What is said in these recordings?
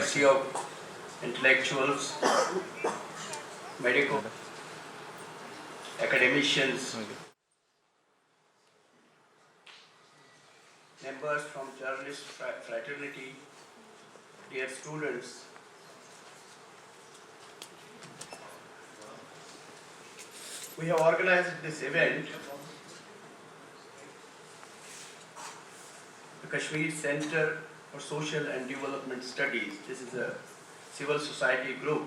courtesy of intellectuals, medical, academicians, members from journalist fraternity, dear students, we have organized this event, the Kashmir Center for Social and Development Studies. This is a civil society group.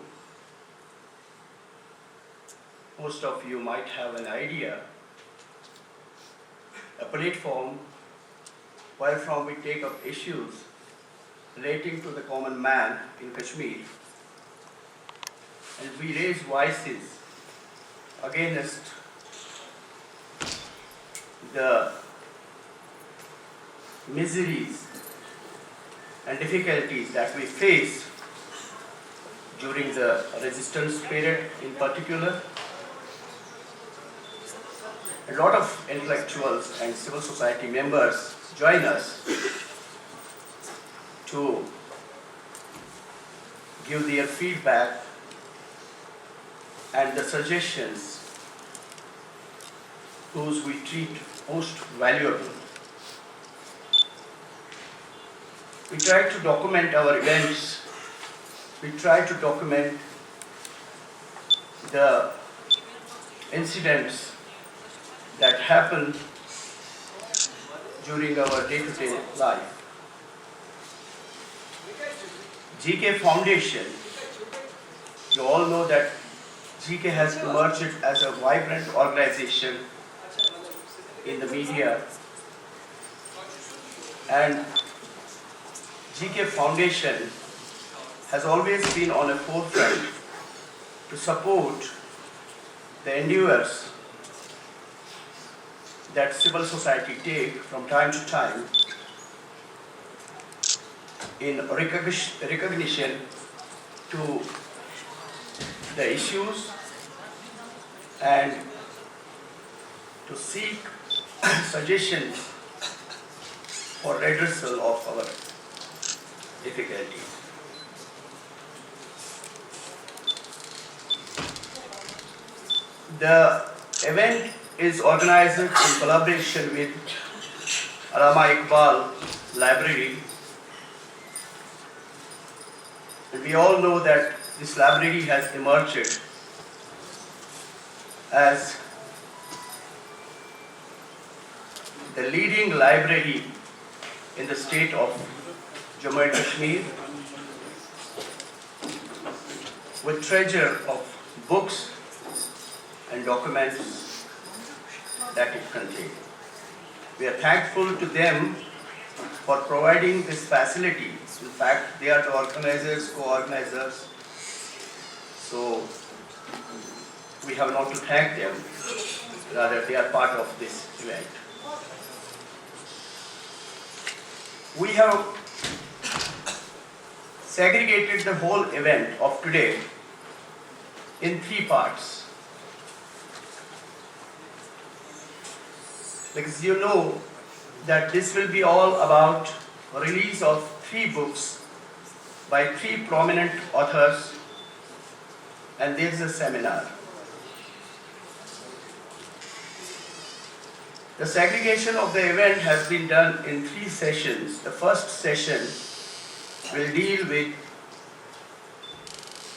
Most of you might have an idea, a platform wherefrom we take up issues relating to the common man in Kashmir, and we raise voices against the miseries and difficulties that we face during the resistance period in particular. A lot of intellectuals and civil society members join us to give their feedback and the suggestions those we treat most valuable. We try to document our events. We try to document the incidents that happen during our day-to-day life. GK Foundation, you all know that GK has emerged as a vibrant organization in the media, and GK Foundation has always been on a forefront to support the endeavors that civil society take from time to time in recognition to the issues and to seek suggestions for redressal of our difficulties. The event is organized in collaboration with Allama Iqbal Library. And we all know that this library has emerged as the leading library in the state of Jammu and Kashmir, with treasure of books and documents that it contains. We are thankful to them for providing this facility. In fact, they are the organizers, co-organizers. So we have not to thank them, rather they are part of this event. We have segregated the whole event of today in 3 parts. Because you know that this will be all about release of 3 books by 3 prominent authors, and there is a seminar. The segregation of the event has been done in 3 sessions. The first session will deal with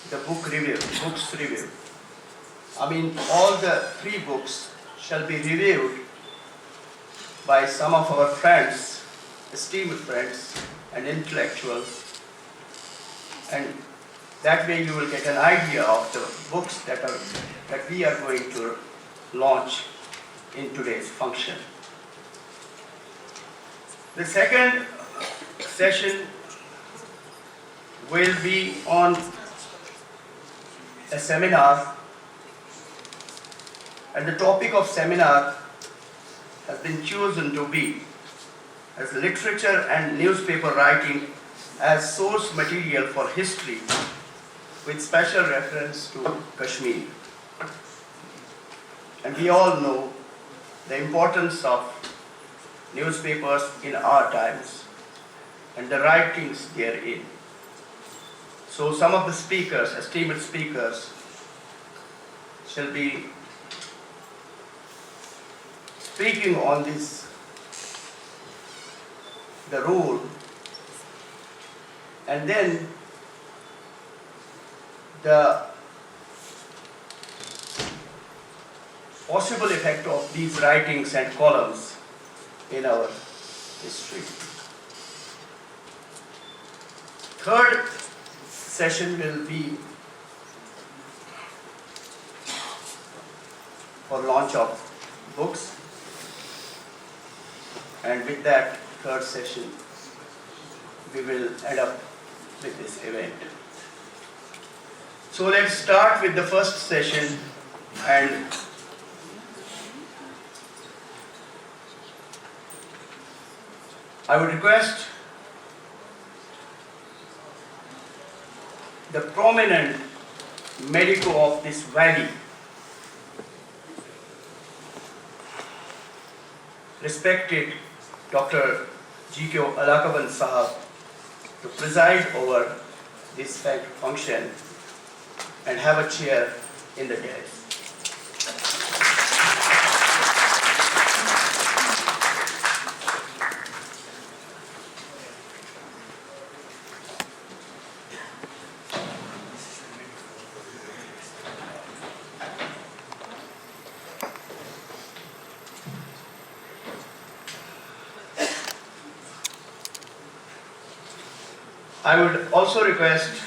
the books review. I mean, all the 3 books shall be reviewed by some of our friends, esteemed friends and intellectuals, and that way you will get an idea of the books that we are going to launch in today's function. The second session will be on a seminar, and the topic of seminar has been chosen to be as literature and newspaper writing as source material for history, with special reference to Kashmir. And we all know the importance of newspapers in our times and the writings therein. So some of the speakers, esteemed speakers, shall be speaking on this, the rule, and then the possible effect of these writings and columns in our history. Third session will be for launch of books, and with that third session we will end up with this event. So let's start with the first session, and I would request the prominent medico of this valley, respected Dr. G.K. Alakaban Sahab, to preside over this function and have a chair in the dais. I would also request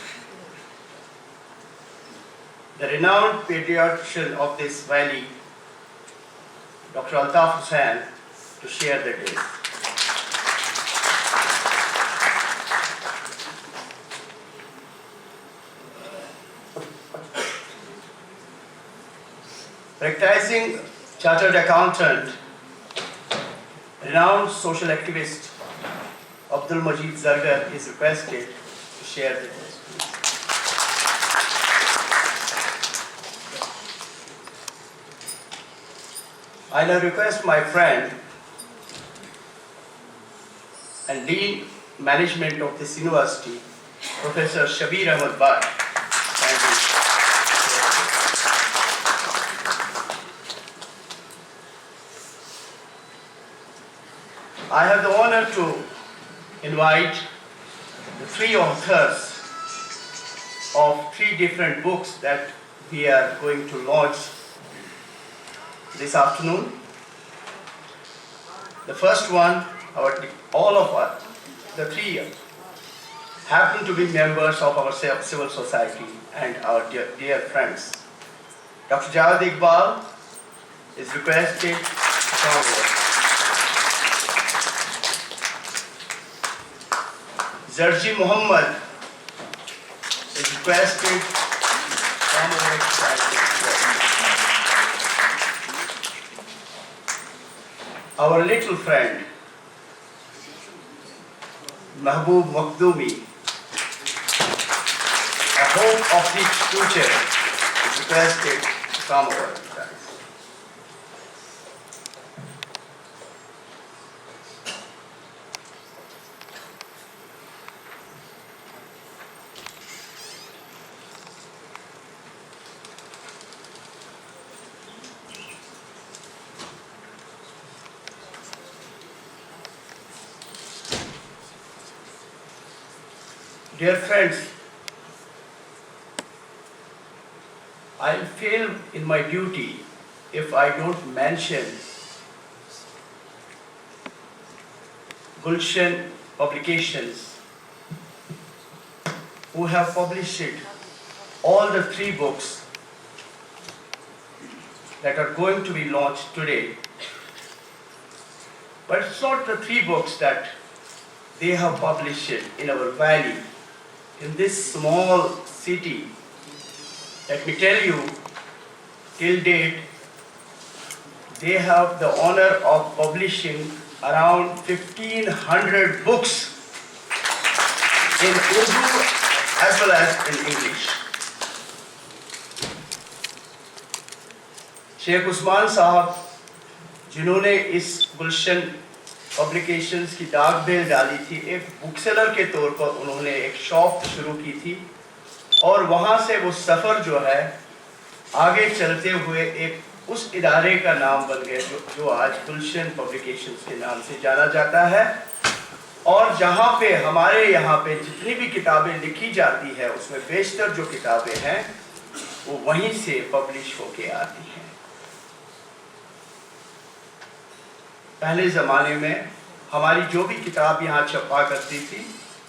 the renowned pediatrician of this valley, Dr. Altaf Hussain, to share the day. Practicing chartered accountant, renowned social activist Abdul Majid Zargar is requested to share the day. I now request my friend and Dean Management of this university, Professor Shabir Ahmed Bhatt. I have the honor to invite the three authors of three different books that we are going to launch this afternoon. The first one, all of us, the three, happen to be members of our civil society and our dear friends. Dr. Zahid Iqbal is requested to come over. Zarji Muhammad is requested from the next slide. Our little friend, Mahbub Makhdoumi, a hope of the future, is requested to come over. Dear friends, I'll fail in my duty if I don't mention Gulshan Publications, who have published all the three books that are going to be launched today. But it's not the three books that they have published in our valley, in this small city. Let me tell you, till date, they have the honor of publishing around 1,500 books in Urdu as well as in English. Sheikh Usman साहब, जिन्होंने इस गुलशन publications की दाग bell डाली थी, एक book seller के तौर पर उन्होंने एक शॉप शुरू की थी और वहाँ से वो सफ़र जो है आगे चलते हुए एक उस इदारे का नाम बन गए जो आज गुलशन पब्लिकेशंस के नाम से जाना जाता है, और जहाँ पे हमारे यहाँ पे जितनी भी किताबें लिखी जाती है उसमें बेशतर जो किताबें हैं वो वहीं से पब्लिश होके आती हैं। पहले ज़माने में हमारी जो भी किताब यहाँ छपा करती थी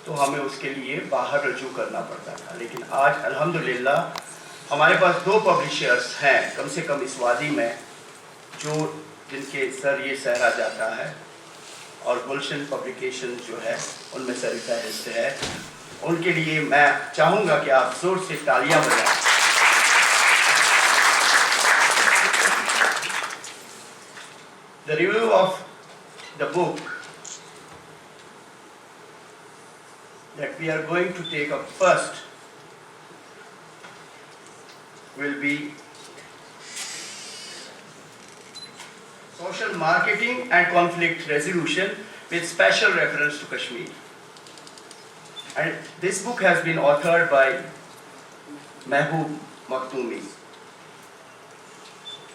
तो हमें उसके लिए बाहर रजू करना पड़ता था, लेकिन आज अल्हम्दुलिल्लाह हमारे पास 2 पब्लिशर्स हैं कम से कम इस वादी में जिनके सर ये सहरा जाता है, और गुलशन पब्लिकेशन जो है उनमें सर फहरिस्त है। उनके लिए मैं चाहूँगा कि आप जोर से तालियां बजाएं। The review of the book that we are going to take up first will be Social Marketing and Conflict Resolution with special reference to Kashmir. And this book has been authored by Mehboob Maktoumi,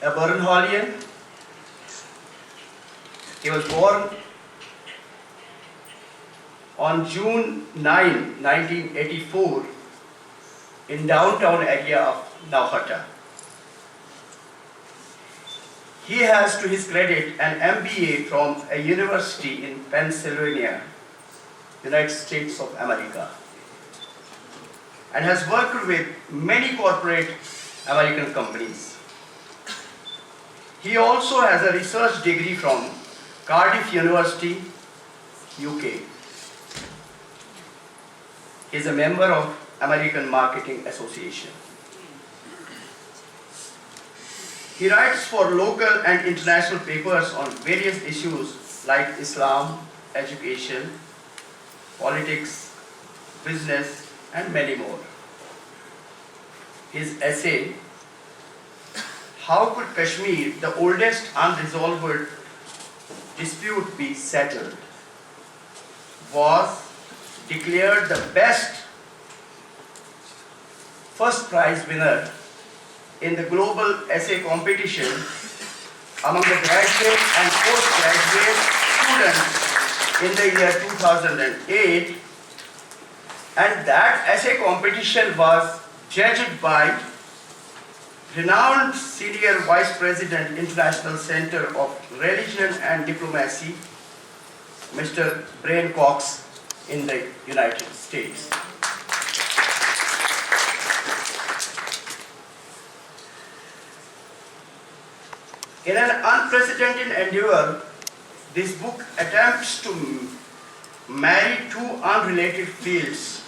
a Burnholian. He was born on June 9, 1984 in downtown area of Nauhata. He has to his credit an MBA from a university in Pennsylvania, United States of America, and has worked with many corporate American companies. He also has a research degree from Cardiff University, UK. He is a member of American Marketing Association. He writes for local and international papers on various issues like Islam, education, politics, business, and many more. His essay, "How Could Kashmir, the Oldest Unresolved Dispute, Be Settled?" was declared the best first prize winner in the global essay competition among the graduate and postgraduate students in the year 2008, and that essay competition was judged by renowned Senior Vice President, International Center of Religion and Diplomacy, Mr. Brian Cox in the United States. In an unprecedented endeavor, this book attempts to marry 2 unrelated fields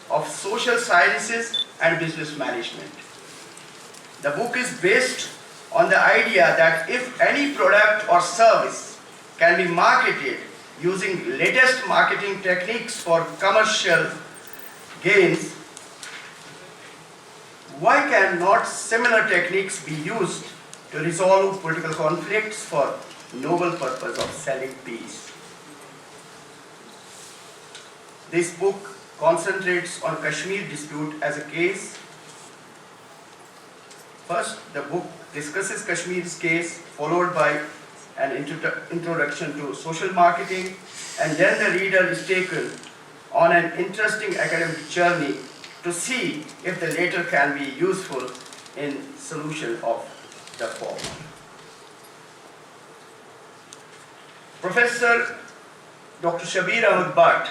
of social sciences and business management. The book is based on the idea that if any product or service can be marketed using latest marketing techniques for commercial gains, why cannot similar techniques be used to resolve political conflicts for noble purpose of selling peace? This book concentrates on Kashmir dispute as a case. First, the book discusses Kashmir's case, followed by an introduction to social marketing, and then the reader is taken on an interesting academic journey to see if the latter can be useful in solution of the former. Professor Dr. Shabir Ahmed Bhatt,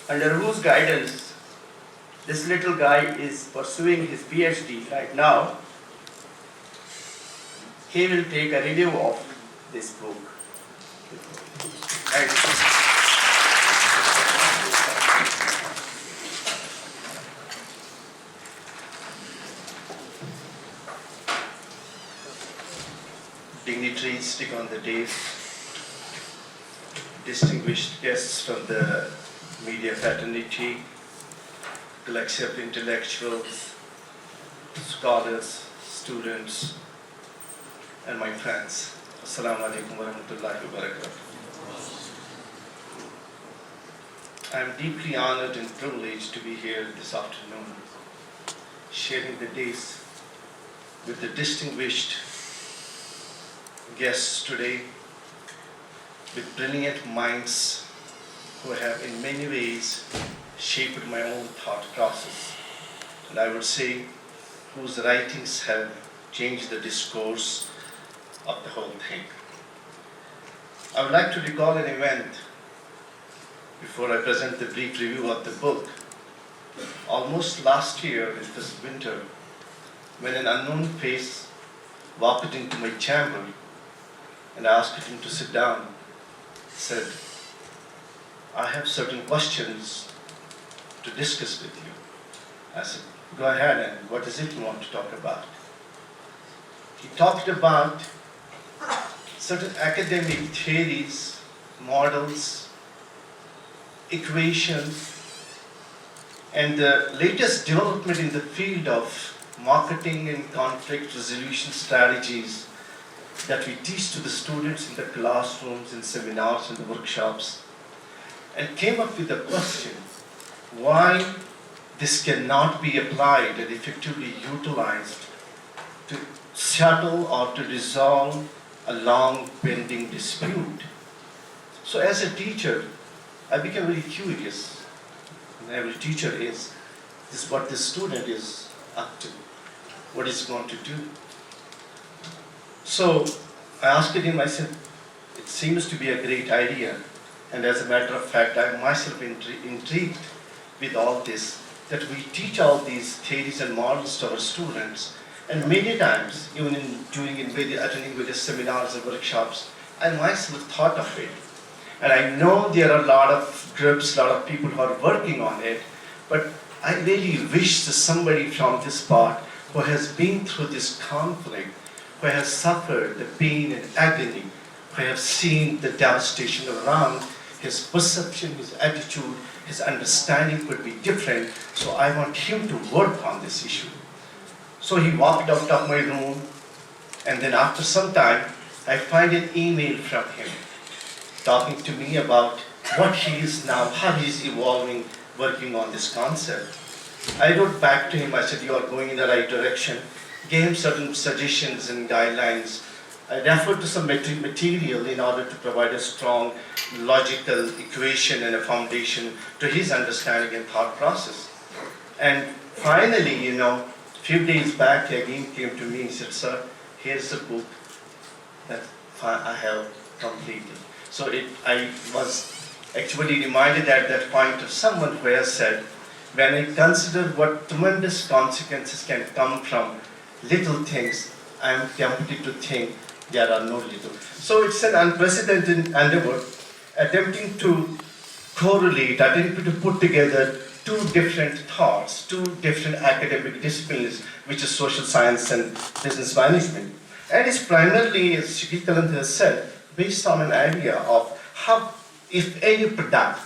under whose guidance this little guy is pursuing his PhD right now, he will take a review of this book. And dignitaries stick on the dais, distinguished guests from the media fraternity, collective intellectuals, scholars, students, and my friends. Assalamu alaikum wa rahmatullahi wa barakatuh. I'm deeply honored and privileged to be here this afternoon, sharing the days with the distinguished guests today, with brilliant minds who have in many ways shaped my own thought process, and I would say whose writings have changed the discourse of the whole thing. I would like to recall an event before I present the brief review of the book. Almost last year in this winter, when an unknown face walked into my chamber and asked him to sit down, said, "I have certain questions to discuss with you." I said, "Go ahead, and what is it you want to talk about?" He talked about certain academic theories, models, equations, and the latest development in the field of marketing and conflict resolution strategies that we teach to the students in the classrooms, in seminars, and the workshops, and came up with the question, why this cannot be applied and effectively utilized to settle or to resolve a long pending dispute. So as a teacher, I became very curious, and every teacher is what the student is up to, what is going to do. So I asked him, I said, "It seems to be a great idea, and as a matter of fact, I'm myself intrigued with all this, that we teach all these theories and models to our students, and many times, even attending various seminars and workshops, I myself thought of it. And I know there are a lot of groups, a lot of people who are working on it, but I really wish that somebody from this part who has been through this conflict, who has suffered the pain and agony, who has seen the devastation around, his perception, his attitude, his understanding could be different, so I want him to work on this issue." So he walked out of my room, and then after some time, I find an email from him talking to me about what he is now, how he is evolving, working on this concept. I wrote back to him, I said, "You are going in the right direction," gave him certain suggestions and guidelines. I referred to some material in order to provide a strong logical equation and a foundation to his understanding and thought process. And finally, a few days back, he again came to me and said, "Sir, here's a book that I have completed." So I was actually reminded at that point of someone who has said, when I consider what tremendous consequences can come from little things, I am tempted to think there are no little. So it's an unprecedented endeavor, attempting to correlate, attempting to put together two different thoughts, two different academic disciplines, which is social science and business management. And it's primarily, as Shikikaland has said, based on an idea of how, if any product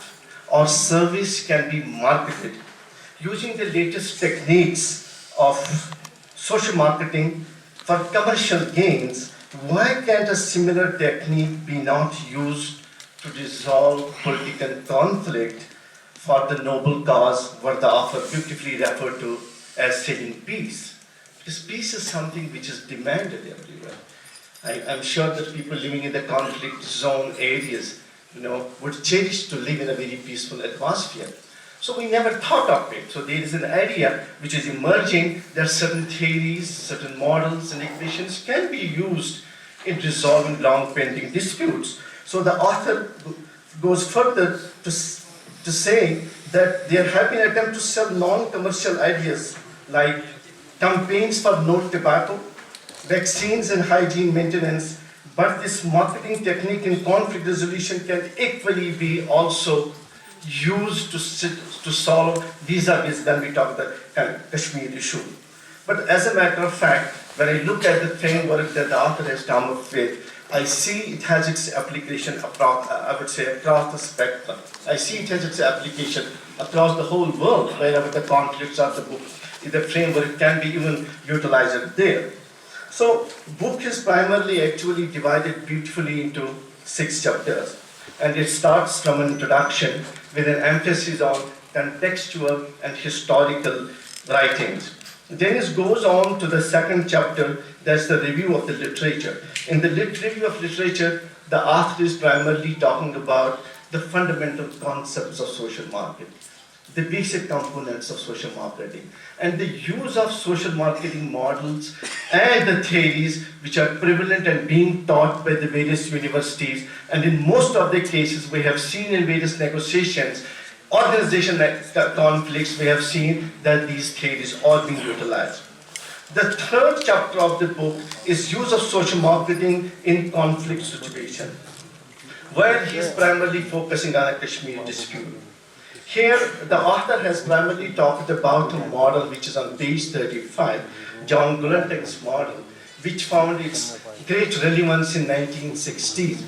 or service can be marketed using the latest techniques of social marketing for commercial gains, why can't a similar technique be not used to resolve political conflict for the noble cause, what the author beautifully referred to as saving peace? Because peace is something which is demanded everywhere. I'm sure that people living in the conflict zone areas, would cherish to live in a very peaceful atmosphere. So we never thought of it. So there is an idea which is emerging that certain theories, certain models and equations can be used in resolving long pending disputes. So the author goes further to say that there have been attempts to sell non-commercial ideas like campaigns for no tobacco, vaccines and hygiene maintenance, but this marketing technique in conflict resolution can equally be also used to solve vis-a-vis when we talk about the Kashmir issue. But as a matter of fact, when I look at the framework that the author has come up with, I see it has its application across, across the spectrum. I see it has its application across the whole world, wherever the conflicts of the book, the framework can be even utilized there. So, book is primarily actually divided beautifully into 6 chapters. and it starts from an introduction with an emphasis on contextual and historical writings. Then it goes on to the second chapter, that's the review of the literature. In the review of literature, the author is primarily talking about the fundamental concepts of social marketing, the basic components of social marketing, and the use of social marketing models and the theories which are prevalent and being taught by the various universities. And in most of the cases, we have seen in various negotiations, organization conflicts, we have seen that these theories are being utilized. The third chapter of the book is use of social marketing in conflict situation, where he is primarily focusing on a Kashmir dispute. Here, the author has primarily talked about a model which is on page 35, John Gullenting's model, which found its great relevance in 1960s.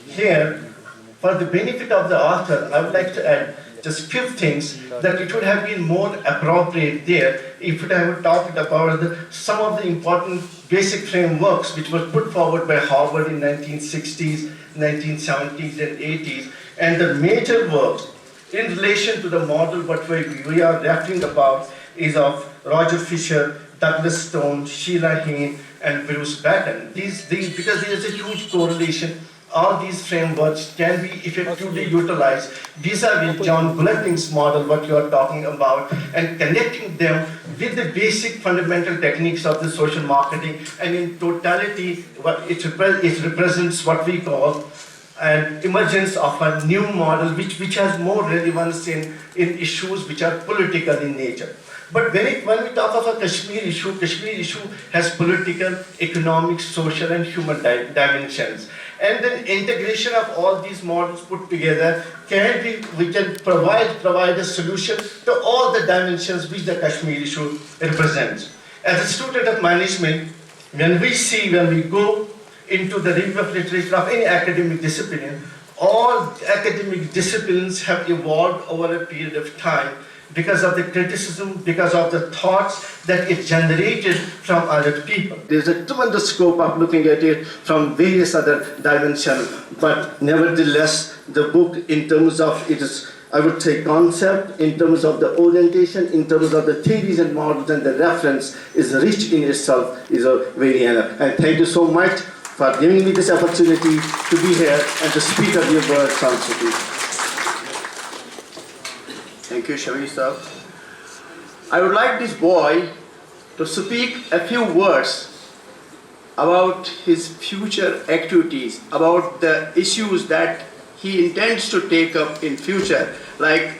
Here, for the benefit of the author, I would like to add just few things that it would have been more appropriate there if it had talked about some of the important basic frameworks which were put forward by Harvard in 1960s, 1970s and 80s, and the major works in relation to the model what we are referring about is of Roger Fisher, Douglas Stone, Sheila Heen, and Bruce Batten. These because there is a huge correlation. All these frameworks can be effectively utilized vis-a-vis John Gullenting's model, what you are talking about, and connecting them with the basic fundamental techniques of the social marketing, and in totality, it represents what we call an emergence of a new model which has more relevance in issues which are political in nature. But when we talk of a Kashmir issue has political, economic, social, and human dimensions. And then integration of all these models put together, we can provide a solution to all the dimensions which the Kashmir issue represents. As a student of management, when we go into the review of literature of any academic discipline, all academic disciplines have evolved over a period of time because of the criticism, because of the thoughts that it generated from other people. There's a tremendous scope of looking at it from various other dimensions, but nevertheless, the book in terms of its, I would say, concept, in terms of the orientation, in terms of the theories and models and the reference is rich in itself, is a very enough. And thank you so much for giving me this opportunity to be here and to speak of your words on city. Thank you, Shamir sir. I would like this boy to speak a few words about his future activities, about the issues that he intends to take up in future. Like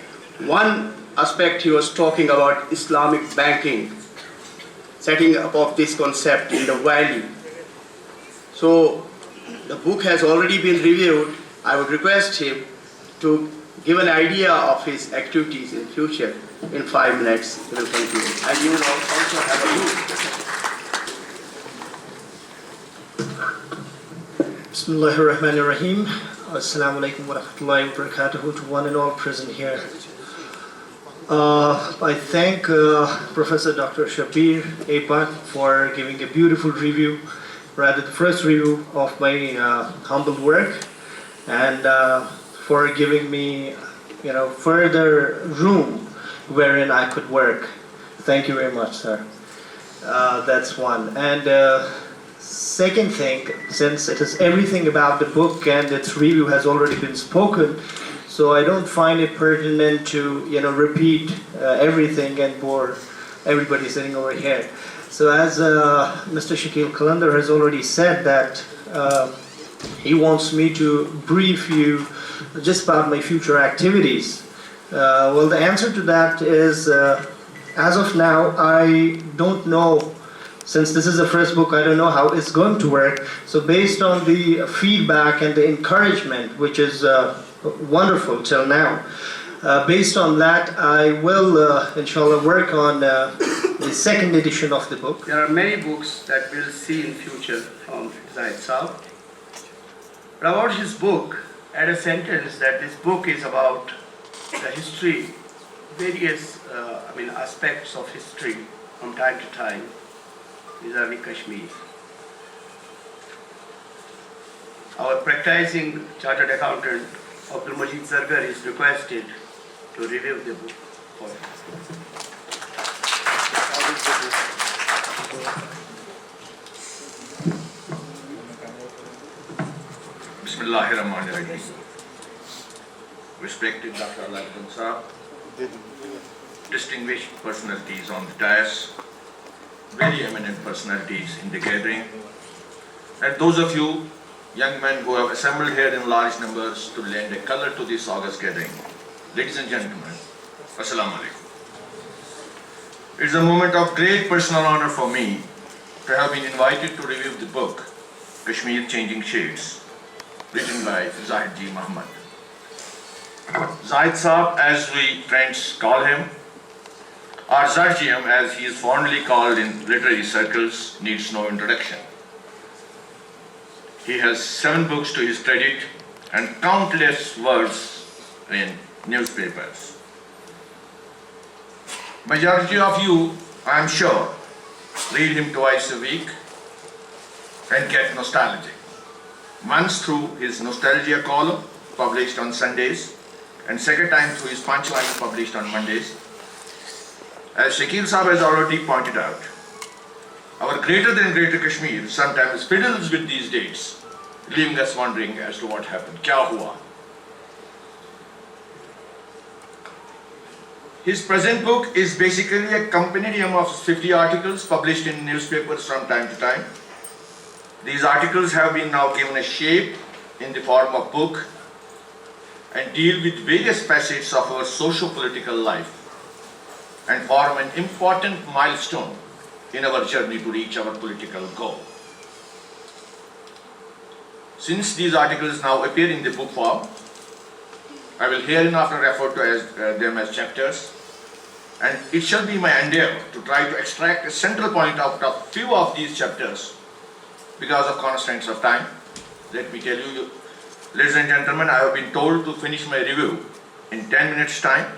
one aspect he was talking about Islamic banking, setting up of this concept in the valley. So the book has already been reviewed. I would request him to give an idea of his activities in future in 5 minutes. He will continue. And you will also have a look. Bismillahirrahmanirrahim. Assalamu alaikum wa rahmatullahi wa barakatuhu to one and all present here. I thank Professor Dr. Shabir Apat for giving a beautiful review, rather the first review of my humble work, and for giving me, further room wherein I could work. Thank you very much, sir. That's one. And second thing, since it is everything about the book and its review has already been spoken, so I don't find it pertinent to, repeat everything and bore everybody sitting over here. So as Mr. Shakil Kalandar has already said that he wants me to brief you just about my future activities. Well, the answer to that is, as of now, I don't know. Since this is the first book, I don't know how it's going to work. So based on the feedback and the encouragement, which is wonderful till now, based on that, I will, inshallah, work on the second edition of the book. There are many books that we'll see in future from Zahid Saab. But about his book, add a sentence that this book is about the history, various aspects of history from time to time vis-a-vis Kashmir. Our practicing chartered accountant Abdul Majid Zargar is requested to review the book for us. Bismillahirrahmanirrahim. Respected Dr. Aladdin Saab, distinguished personalities on the dais, very eminent personalities in the gathering, and those of you young men who have assembled here in large numbers to lend a color to this august gathering. Ladies and gentlemen, Assalamu alaikum. It's a moment of great personal honor for me to have been invited to review the book, Kashmir Changing Shades, written by Zahid Ji Muhammad. Zahid Saab, as we friends call him, or Zahidjiam as he is fondly called in literary circles, needs no introduction. He has 7 books to his credit and countless words in newspapers. Majority of you, I am sure, read him twice a week and get nostalgic. Once through his Nostalgia column, published on Sundays, and second time through his Punchline, published on Mondays. As Shakil Saab has already pointed out, our greater than greater Kashmir sometimes fiddles with these dates, leaving us wondering as to what happened. Kya hua? His present book is basically a compendium of 50 articles published in newspapers from time to time. These articles have been now given a shape in the form of book and deal with various facets of our socio-political life and form an important milestone in our journey to reach our political goal. Since these articles now appear in the book form, I will hereinafter refer to them as chapters, and it shall be my endeavor to try to extract a central point out of few of these chapters because of constraints of time. Let me tell you, ladies and gentlemen, I have been told to finish my review in 10 minutes time,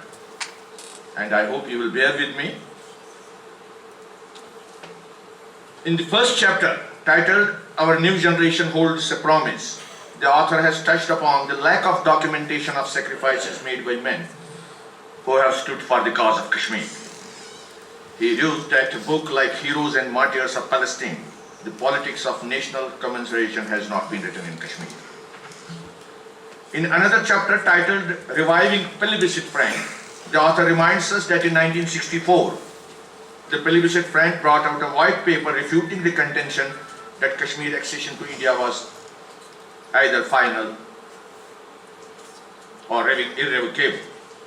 and I hope you will bear with me. In the first chapter, titled Our New Generation Holds a Promise, the author has touched upon the lack of documentation of sacrifices made by men who have stood for the cause of Kashmir. He used that a book like Heroes and Martyrs of Palestine, the politics of national commemoration has not been written in Kashmir. In another chapter titled Reviving Plebiscite Frank, the author reminds us that in 1964, the Plebiscite Frank brought out a white paper refuting the contention that Kashmir accession to India was either final or irrevocable.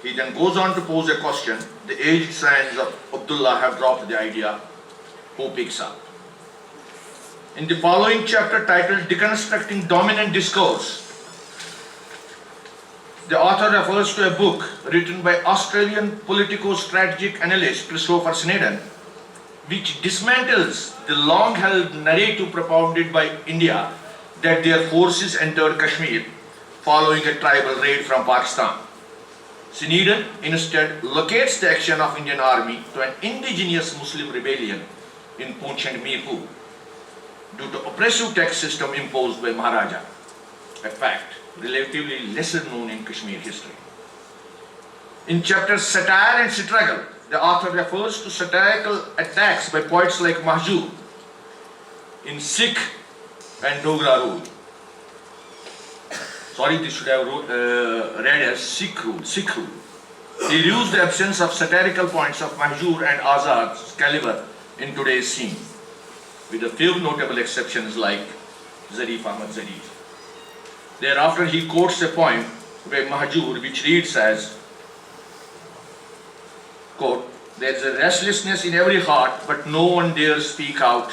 He then goes on to pose a question. The aged sons of Abdullah have dropped the idea. Who picks up? In the following chapter titled Deconstructing Dominant Discourse, the author refers to a book written by Australian politico-strategic analyst Christopher Snedden, which dismantles the long-held narrative propounded by India that their forces entered Kashmir following a tribal raid from Pakistan. Snedden instead locates the action of Indian army to an indigenous Muslim rebellion in Poonch and Mirpur due to oppressive tax system imposed by Maharaja, a fact relatively lesser known in Kashmir history. In chapter Satire and Struggle, the author refers to satirical attacks by poets like Mahjoor in Sikh and Dogra rule. Sorry, this should have read as Sikh rule. He used the absence of satirical points of Mahjoor and Azad's caliber in today's scene, with a few notable exceptions like Zarif Ahmad Zarif. Thereafter, he quotes a poem by Mahjoor which reads as, quote, "There is a restlessness in every heart, but no one dares speak out,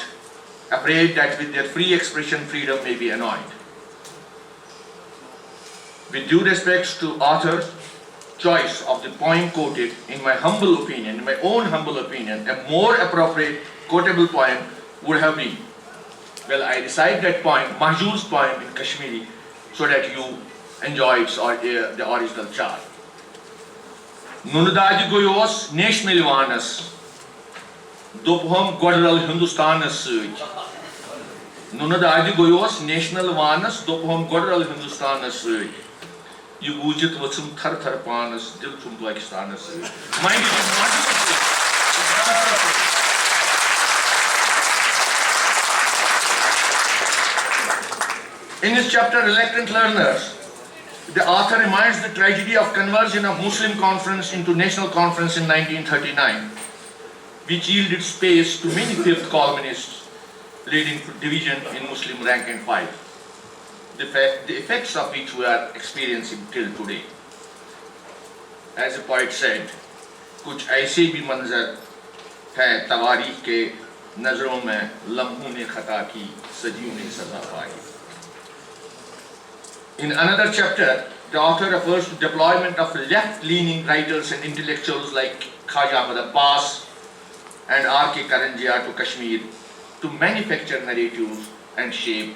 afraid that with their free expression freedom may be annoyed." With due respects to author's choice of the poem quoted, in my own humble opinion, a more appropriate quotable poem would have been, well, I recite that poem, Mahjoor's poem in Kashmiri, so that you enjoy the original chart. Nunadadi goyos nesh milvanas, dopham godral Hindustanas suj. Nunadadi goyos national vanas, dopham godral Hindustanas suj. You bujit watsum thar thar panas dil chum Pakistanas. Mind you, in his chapter Reluctant Learners, the author reminds the tragedy of conversion of Muslim conference into national conference in 1939, which yielded space to many fifth columnists, leading to division in Muslim rank and file, the effects of which we are experiencing till today. As a poet said, कुछ ऐसे भी मंजर है तवारीख के नजरों में लम्हों ने खता की सदियों ने सजा पाई. In another chapter, the author refers to deployment of left-leaning writers and intellectuals like Khaja Ahmad Abbas and R.K. Karanjia to Kashmir to manufacture narratives and shape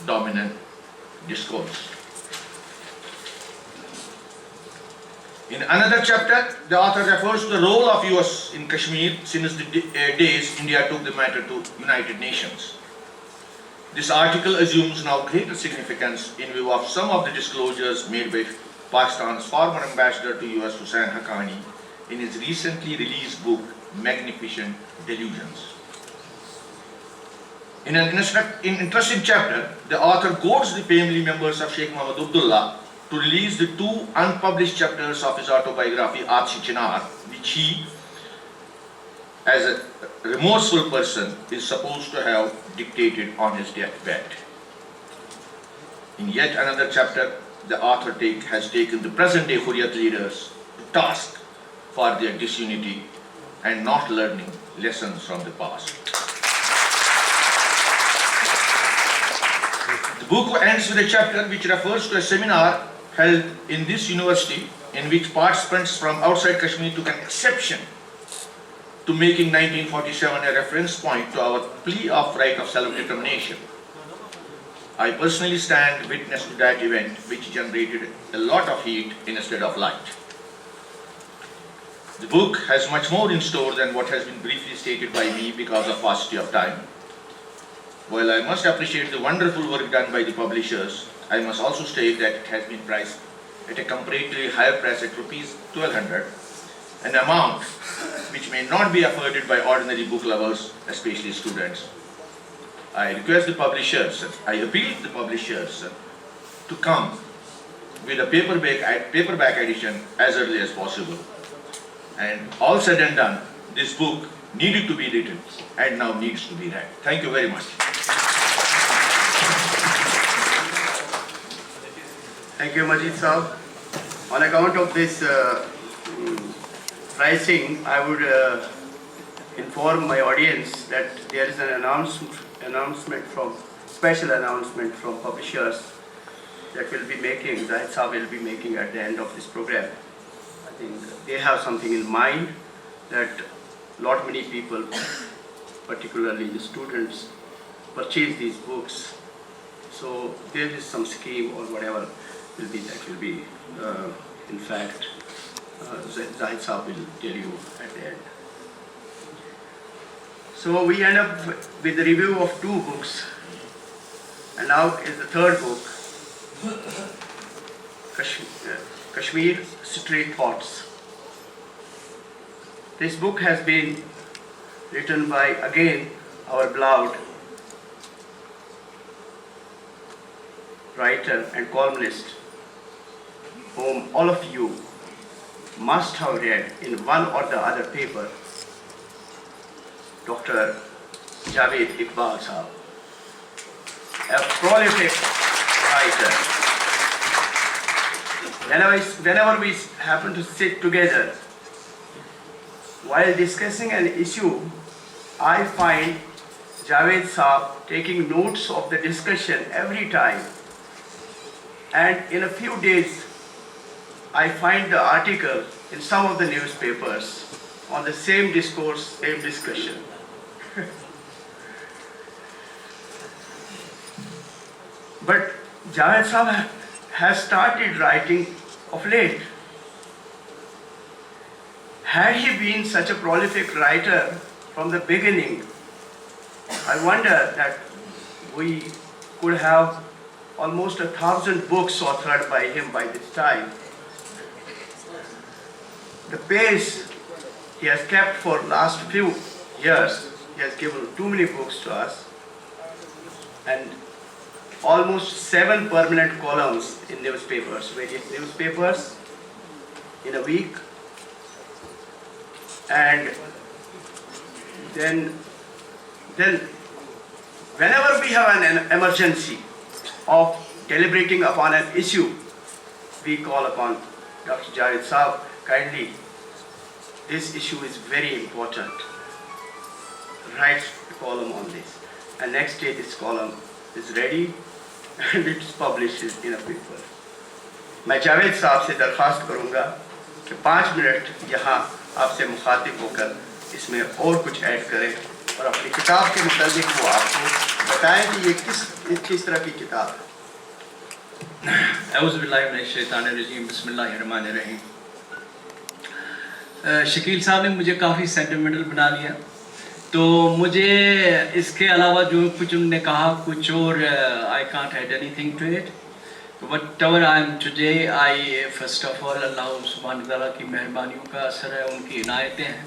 dominant discourse. In another chapter, the author refers to the role of US in Kashmir since the days India took the matter to United Nations. This article assumes now greater significance in view of some of the disclosures made by Pakistan's former ambassador to US Hussain Haqqani in his recently released book Magnificent Delusions. In an interesting chapter, the author goads the family members of Sheikh Muhammad Abdullah to release the 2 unpublished chapters of his autobiography Aatshi Chinar, which he, as a remorseful person, is supposed to have dictated on his deathbed. In yet another chapter, the author has taken the present-day Hurriyat leaders to task for their disunity and not learning lessons from the past. The book ends with a chapter which refers to a seminar held in this university in which participants from outside Kashmir took an exception to making 1947 a reference point to our plea of right of self-determination. I personally stand witness to that event, which generated a lot of heat instead of light. The book has much more in store than what has been briefly stated by me because of paucity of time. While I must appreciate the wonderful work done by the publishers, I must also state that it has been priced at a comparatively higher price at Rs 1200, an amount which may not be afforded by ordinary book lovers, especially students. I request the publishers, I appeal to the publishers to come with a paperback edition as early as possible. And all said and done, this book needed to be written and now needs to be read. Thank you very much. Thank you, Majid Saab. On account of this pricing, I would inform my audience that there is an special announcement from publishers that will be making, Zahid Saab will be making at the end of this program. I think they have something in mind that lot many people, particularly the students, purchase these books. So there is some scheme or whatever will be in fact Zahid Saab will tell you at the end. So we end up with the review of 2 books, and now is the 3rd book, Kashmir Street Thoughts. This book has been written by, again, our beloved writer and columnist, whom all of you must have read in one or the other paper, Dr. Javed Iqbal Saab, a prolific writer. Whenever we happen to sit together, while discussing an issue, I find Javed Saab taking notes of the discussion every time. And in a few days, I find the article in some of the newspapers on the same discourse, same discussion. But Javed Saab has started writing of late. Had he been such a prolific writer from the beginning, I wonder that we could have almost 1,000 books authored by him by this time. The pace he has kept for last few years, he has given too many books to us, and almost 7 permanent columns in newspapers, various newspapers in a week. And then whenever we have an emergency of deliberating upon an issue, we call upon Dr. Zahid Saab, kindly, this issue is very important. Write a column on this. And next day this column is ready and it's published in a paper. मैं जावेद साहब से दरख्वास्त करूँगा कि 5 minute यहाँ आपसे मुखातिब होकर इसमें और कुछ ऐड करें और अपनी किताब के मुताबिक वो आपको बताएं कि ये किस तरह की किताब है। औज़ुबिल्लाहि मिनश शैतानिर रजीम, बिस्मिल्लाहिर रहमानिर रहीम। शकील साहब ने मुझे काफ़ी सेंटिमेंटल बना लिया, तो मुझे इसके अलावा जो कुछ उन्होंने कहा कुछ और I can't add anything to it. Whatever I am today, I first of all Allah सुब्हान तआला की मेहरबानियों का असर है, उनकी इनायतें हैं,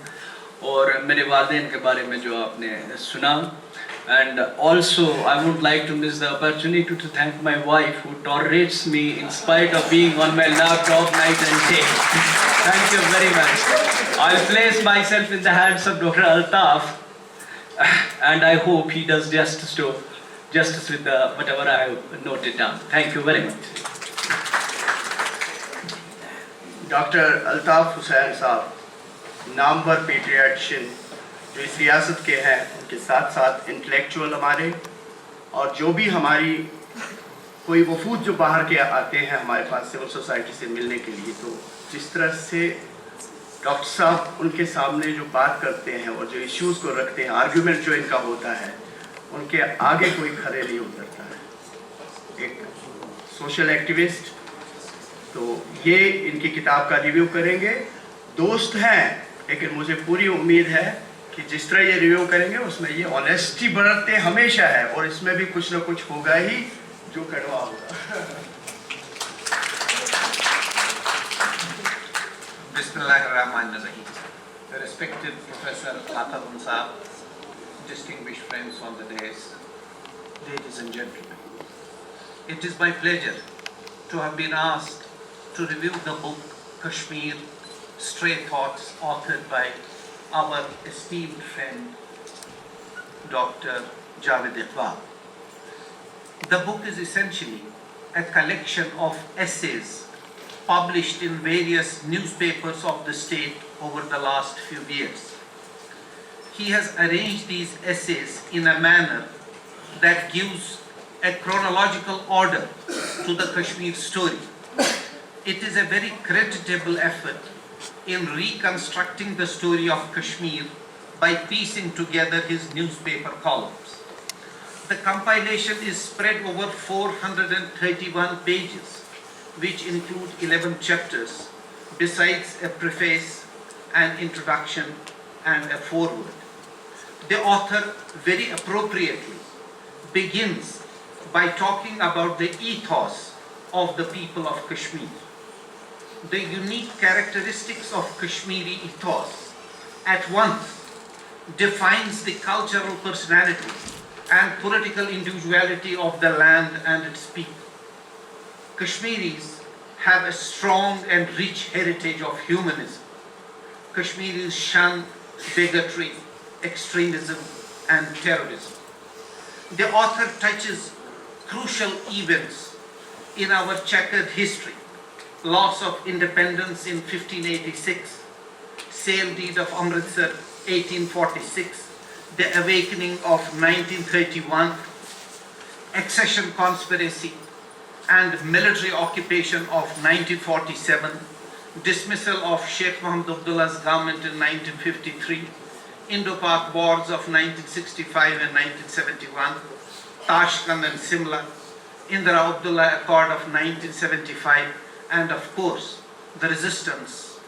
और मेरे वालिदैन के बारे में जो आपने सुना। And also, I would like to miss the opportunity to thank my wife who tolerates me in spite of being on my laptop night and day. Thank you very much. I'll place myself in the hands of Dr. Altaf, and I hope he does justice with whatever I have noted down. Thank you very much. Dr. Altaf Hussain साहब नामवर पेट्रियाटिशियन जो इस रियासत के हैं, उनके साथ साथ intellectual हमारे, और जो भी हमारी कोई वफूद जो बाहर के आते हैं हमारे पास सिविल सोसाइटी से मिलने के लिए, तो जिस तरह से डॉक्टर साहब उनके सामने जो बात करते हैं और जो इश्यूज़ को रखते हैं, आर्ग्यूमेंट जो इनका होता है, उनके आगे कोई खड़े नहीं उतरता है। एक सोशल एक्टिविस्ट, तो ये इनकी किताब का रिव्यू करेंगे। दोस्त हैं, लेकिन मुझे पूरी उम्मीद है कि जिस तरह ये रिव्यू करेंगे उसमें ये ऑनेस्टी बरतते हमेशा है, और इसमें भी कुछ ना कुछ होगा ही जो कड़वा होगा। Bismillahirrahmanirrahim. The respected Professor Atharun Saab, distinguished friends on the dais, ladies and gentlemen, it is my pleasure to have been asked to review the book Kashmir, Stray Thoughts, authored by our esteemed friend Dr. Javed Iqbal. The book is essentially a collection of essays published in various newspapers of the state over the last few years. He has arranged these essays in a manner that gives a chronological order to the Kashmir story. It is a very creditable effort in reconstructing the story of Kashmir by piecing together his newspaper columns. The compilation is spread over 431 pages, which include 11 chapters, besides a preface, an introduction, and a foreword. The author very appropriately begins by talking about the ethos of the people of Kashmir. The unique characteristics of Kashmiri ethos at once defines the cultural personality and political individuality of the land and its people. Kashmiris have a strong and rich heritage of humanism. Kashmiris shun bigotry, extremism, and terrorism. The author touches crucial events in our checkered history: loss of independence in 1586, sale deed of Amritsar 1846, the awakening of 1931, accession conspiracy and military occupation of 1947, dismissal of Sheikh Mohammed Abdullah's government in 1953, Indo-Pak wars of 1965 and 1971, Tashkent and Simla, Indira Abdullah Accord of 1975, and of course the resistance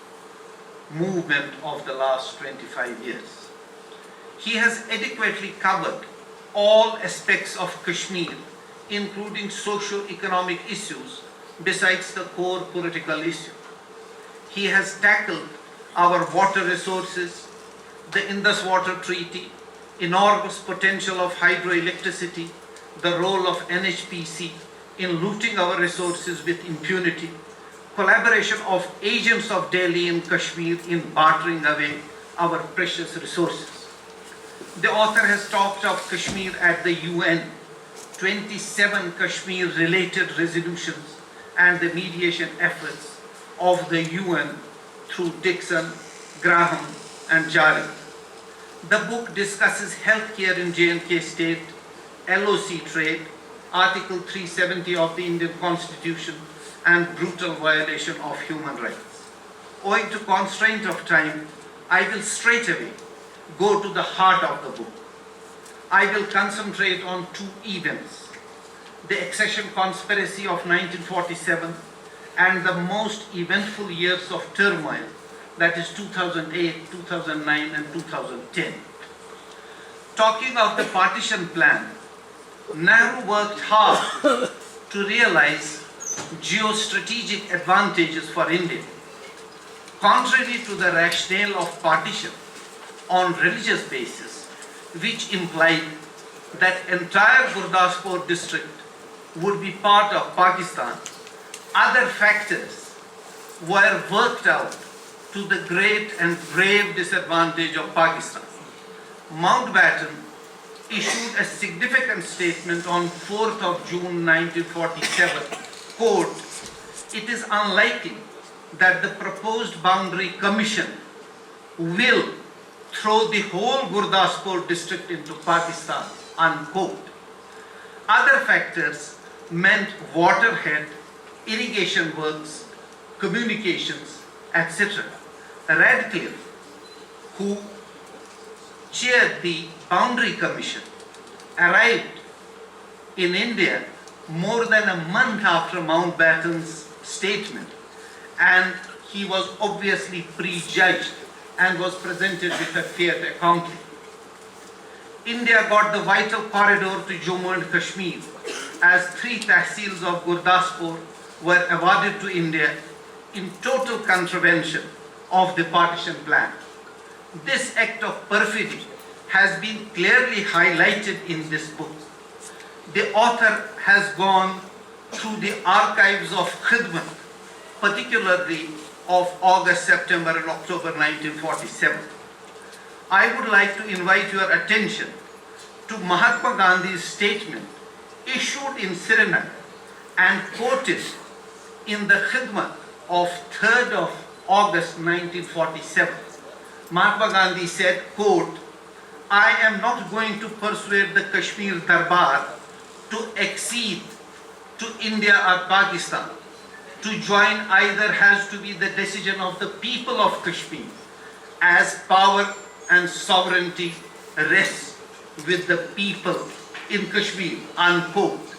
movement of the last 25 years. He has adequately covered all aspects of Kashmir including socio-economic issues besides the core political issue. He has tackled our water resources, the Indus Water Treaty, enormous potential of hydroelectricity, the role of NHPC in looting our resources with impunity, collaboration of agents of Delhi and Kashmir in bartering away our precious resources. The author has talked of Kashmir at the UN, 27 Kashmir-related resolutions, and the mediation efforts of the UN through Dixon, Graham, and Jari. The book discusses healthcare in J&K state, LOC trade, Article 370 of the Indian Constitution, and brutal violation of human rights. Owing to constraint of time, I will straight away go to the heart of the book. I will concentrate on two events: the accession conspiracy of 1947 and the most eventful years of turmoil, that is 2008, 2009 and 2010. Talking of the partition plan, Nehru worked hard to realize geostrategic advantages for India. Contrary to the rationale of partition on religious basis, which implied that entire Gurdaspur district would be part of Pakistan, other factors were worked out to the great and grave disadvantage of Pakistan. Mountbatten issued a significant statement on 4th of June 1947, quote, "It is unlikely that the proposed boundary commission will throw the whole Gurdaspur district into Pakistan," unquote. Other factors meant waterhead, irrigation works, communications, etc. Radcliffe, who chaired the Boundary Commission, arrived in India more than a month after Mountbatten's statement, and he was obviously prejudged and was presented with a fait accompli. India got the vital corridor to Jammu and Kashmir as 3 tahsils of Gurdaspur were awarded to India in total contravention of the partition plan. This act of perfidy has been clearly highlighted in this book. The author has gone through the archives of Khidmat, particularly of August, September and October 1947. I would like to invite your attention to Mahatma Gandhi's statement issued in Srinagar and quoted in the Khidmat of 3rd of August 1947. Mahatma Gandhi said, quote, "I am not going to persuade the Kashmir Darbar to accede to India or Pakistan. To join either has to be the decision of the people of Kashmir, as power and sovereignty rests with the people in Kashmir," unquote.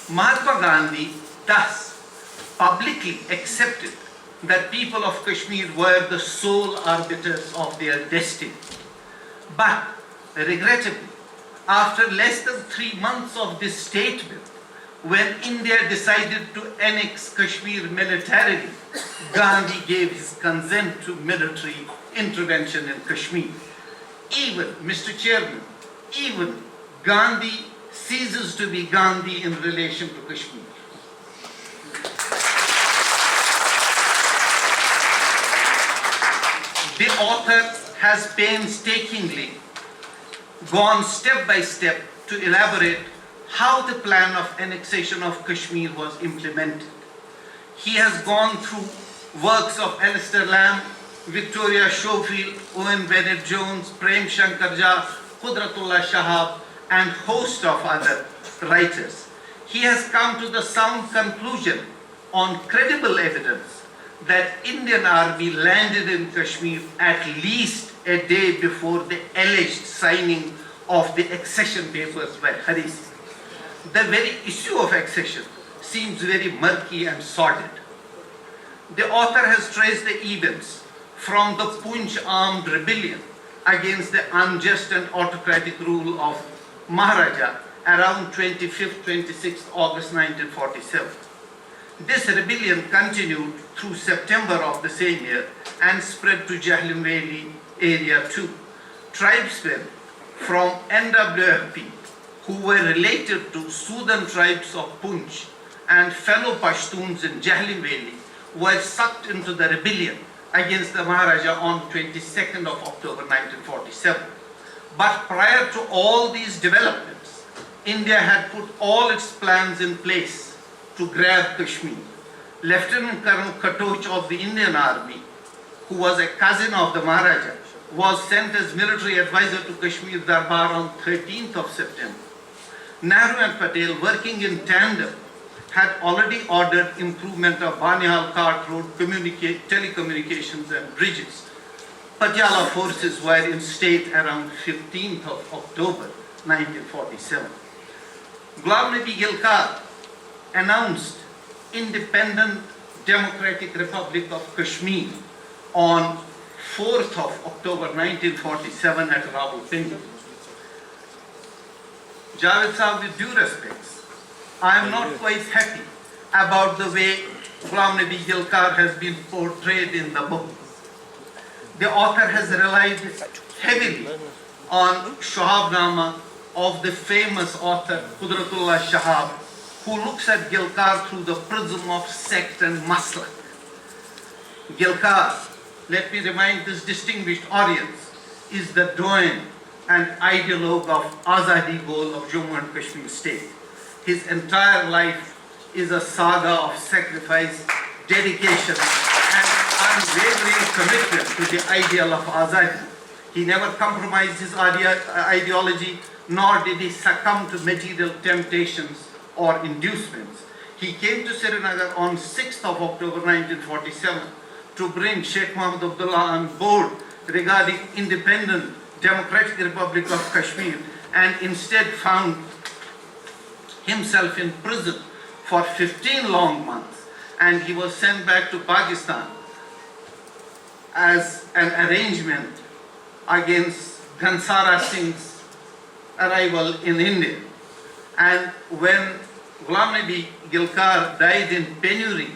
Mahatma Gandhi thus publicly accepted that people of Kashmir were the sole arbiters of their destiny. But regrettably, after less than 3 months of this statement, when India decided to annex Kashmir militarily, Gandhi gave his consent to military intervention in Kashmir. Even, Mr. Chairman, even Gandhi ceases to be Gandhi in relation to Kashmir. The author has painstakingly gone step by step to elaborate how the plan of annexation of Kashmir was implemented. He has gone through works of Alistair Lamb, Victoria Schofield, Owen Bennett Jones, Prem Shankar Jha, Qudratullah Shahab, and host of other writers. He has come to the sound conclusion on credible evidence that Indian army landed in Kashmir at least a day before the alleged signing of the accession papers by Haris. The very issue of accession seems very murky and sordid. The author has traced the events from the Punch armed rebellion against the unjust and autocratic rule of Maharaja around 25th, 26th August 1947. This rebellion continued through September of the same year and spread to Jahlim Valley area too. Tribesmen from NWFP who were related to Southern tribes of Punch and fellow Pashtuns in Jahlim Valley were sucked into the rebellion against the Maharaja on 22nd of October 1947. But prior to all these developments, India had put all its plans in place to grab Kashmir. Lieutenant Colonel Katoch of the Indian Army, who was a cousin of the Maharaja, was sent as military advisor to Kashmir Darbar on 13th of September. Nehru and Patel, working in tandem, had already ordered improvement of Banihal Cart Road, telecommunications and bridges. Patiala forces were in state around 15th of October 1947. Ghulam Nabi Gilkar announced Independent Democratic Republic of Kashmir on 4th of October 1947 at Rawalpindi. Javed Sahib, with due respects, I am not quite happy about the way Ghulam Nabi Gilkar has been portrayed in the book. The author has relied heavily on Shahabnama of the famous author Qudratullah Shahab, who looks at Gilkar through the prism of sect and maslak. Gilkar, let me remind this distinguished audience, is the doyen and ideologue of Azadi Gol of Jammu and Kashmir state. His entire life is a saga of sacrifice, dedication, and unwavering commitment to the ideal of Azadi. He never compromised his ideology, nor did he succumb to material temptations or inducements. He came to Srinagar on 6th of October 1947 to bring Sheikh Muhammad Abdullah on board regarding independent Democratic Republic of Kashmir, and instead found himself in prison for 15 long months, and he was sent back to Pakistan as an arrangement against Ghansara Singh's arrival in India. And when Ghulam Nabi Gilkar died in penury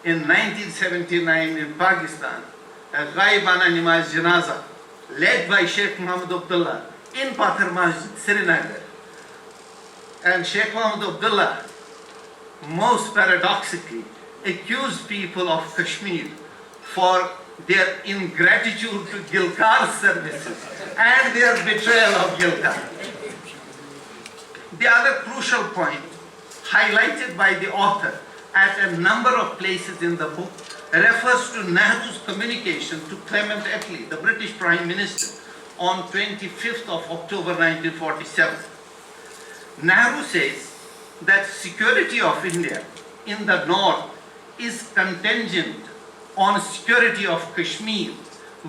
in 1979 in Pakistan, a Ghaibana Namaz Janaza led by Sheikh Muhammad Abdullah in Pathar Masjid, Srinagar. And Sheikh Muhammad Abdullah, most paradoxically, accused people of Kashmir for their ingratitude to Gilkar's services and their betrayal of Gilkar. The other crucial point, highlighted by the author at a number of places in the book, refers to Nehru's communication to Clement Attlee, the British Prime Minister, on 25th of October 1947. Nehru says that security of India in the north is contingent on security of Kashmir,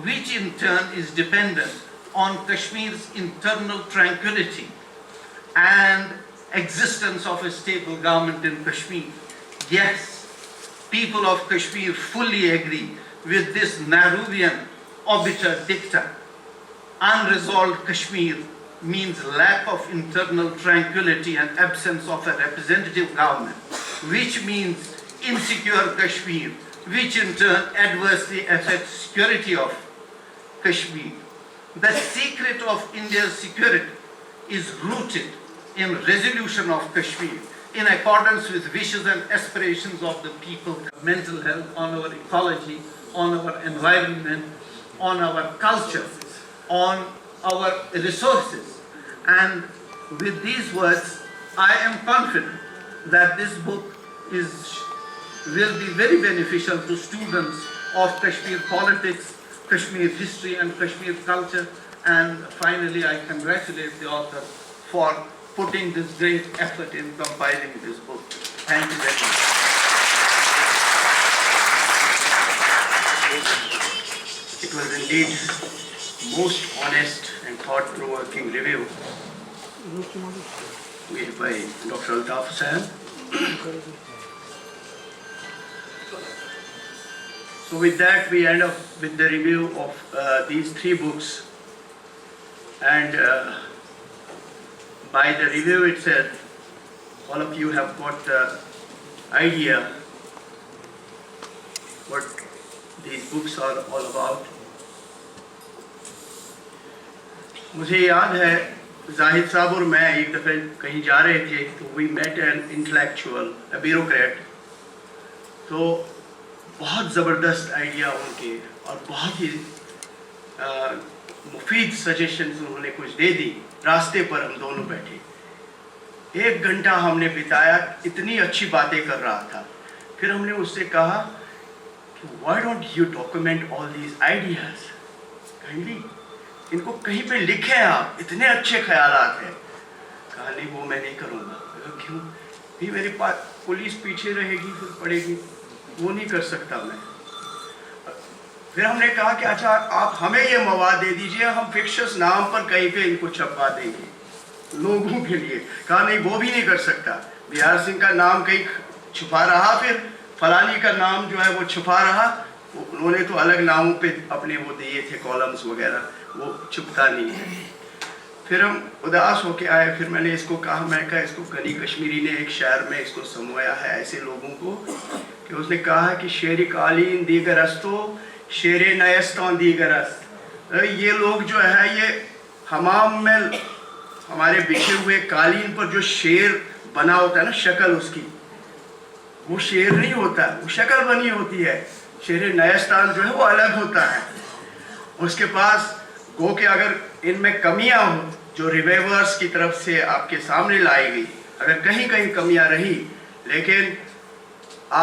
which in turn is dependent on Kashmir's internal tranquility and existence of a stable government in Kashmir. Yes, people of Kashmir fully agree with this Nehruvian obiter dicta. Unresolved Kashmir means lack of internal tranquility and absence of a representative government, which means insecure Kashmir, which in turn adversely affects security of Kashmir. The secret of India's security is rooted in resolution of Kashmir in accordance with wishes and aspirations of the people. Mental health, on our ecology, on our environment, on our culture, on our resources. And with these words, I am confident that this book will be very beneficial to students of Kashmir politics, Kashmir history and Kashmir culture. And finally, I congratulate the author for putting this great effort in compiling this book. Thank you very much. It was indeed most honest and thought-provoking review made by Dr. Altaf Hussain. So with that, we end up with the review of these three books. And by the review itself, all of you have got the idea what these books are all about. मुझे याद है जाहिद साहब और मैं एक दफ़े कहीं जा रहे थे तो we met an intellectual a bureaucrat, तो बहुत ज़बरदस्त आइडिया उनके और बहुत ही मुफीद सजेशंस उन्होंने कुछ दे दी। रास्ते पर हम दोनों बैठे, 1 घंटा हमने बिताया, इतनी अच्छी बातें कर रहा था। फिर हमने उससे कहा कि why don't you document all these ideas kindly, इनको कहीं पे लिखे आप, इतने अच्छे ख्यालात हैं। कहा नहीं वो मैं नहीं करूँगा। क्यों? भी मेरे पास पुलिस पीछे रहेगी, फिर पड़ेगी, वो नहीं कर सकता मैं। फिर हमने कहा कि अच्छा आप हमें ये मवाद दे दीजिए, हम फिक्शस नाम पर कहीं पे इनको छपवा देंगे लोगों के लिए। कहा नहीं वो भी नहीं कर सकता, बिहार सिंह का नाम कहीं छुपा रहा, फिर फलानी का नाम जो है वो छुपा रहा, उन्होंने तो अलग नामों पे अपने वो दिए थे कॉलम्स वगैरह, वो छुपता नहीं है। फिर हम उदास होके आए, फिर मैंने इसको कहा, मैं कहा इसको गनी कश्मीरी ने एक शायर में इसको समोया है ऐसे लोगों को कि उसने कहा कि शेर कालीन दीगरस्तो शेर नयस्तान दीगरस्त। ये लोग जो है ये हमाम में हमारे बिछे हुए कालीन पर जो शेर बना होता है ना, शक्ल उसकी, वो शेर नहीं होता, वो शक्ल बनी होती है। शेर नयस्तान जो है वो अलग होता है। उसके पास गो के अगर इनमें कमियां हो जो रिवाइवर्स की तरफ से आपके सामने लाई गई, अगर कहीं कहीं कमियां रही, लेकिन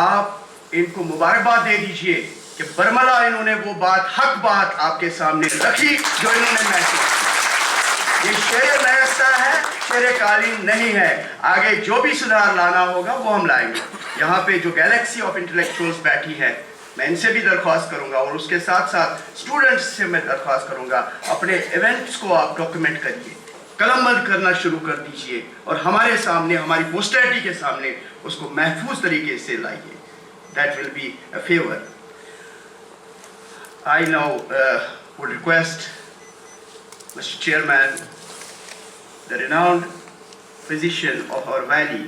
आप इनको मुबारकबाद दे दीजिए कि बरमला इन्होंने वो बात, हक बात आपके सामने रखी जो इन्होंने महसूस। ये शेर नयस्ता है, शेर कालीन नहीं है। आगे जो भी सुधार लाना होगा वो हम लाएंगे। यहाँ पे जो गैलेक्सी ऑफ इंटेलेक्चुअल्स बैठी है, मैं इनसे भी दरख्वास्त करूंगा और उसके साथ साथ स्टूडेंट्स से मैं दरख्वास्त करूंगा, अपने इवेंट्स को आप डॉक्यूमेंट करिए, कलमबंद करना शुरू कर दीजिए और हमारे सामने, हमारी पोस्टैरिटी के सामने उसको महफूज तरीके से लाइए। That will be a favour. I now would request Mr. Chairman, the renowned physician of our valley,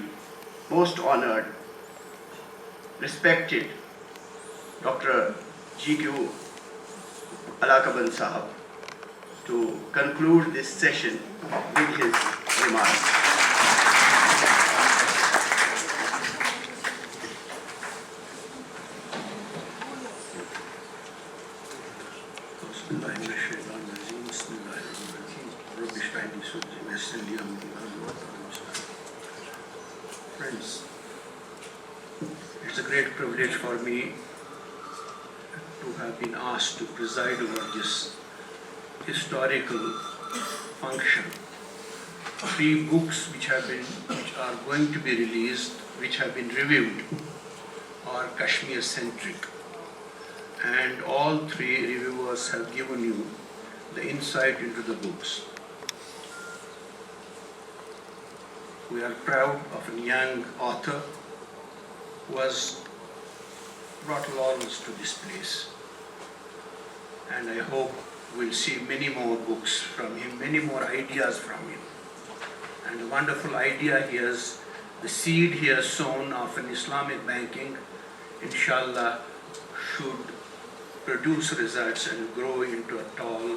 most honored, respected Dr. G.Q. Alakaban Sahab, to conclude this session with his remarks. Friends, it's a great privilege for me to have been asked to preside over this historical function. 3 books which are going to be released, which have been reviewed, are Kashmir centric, and all 3 reviewers have given you the insight into the books. We are proud of a young author who has brought laurels to this place, and I hope we'll see many more books from him, many more ideas from him. And the wonderful idea he has, the seed he has sown of an Islamic banking, inshallah, should produce results and grow into a tall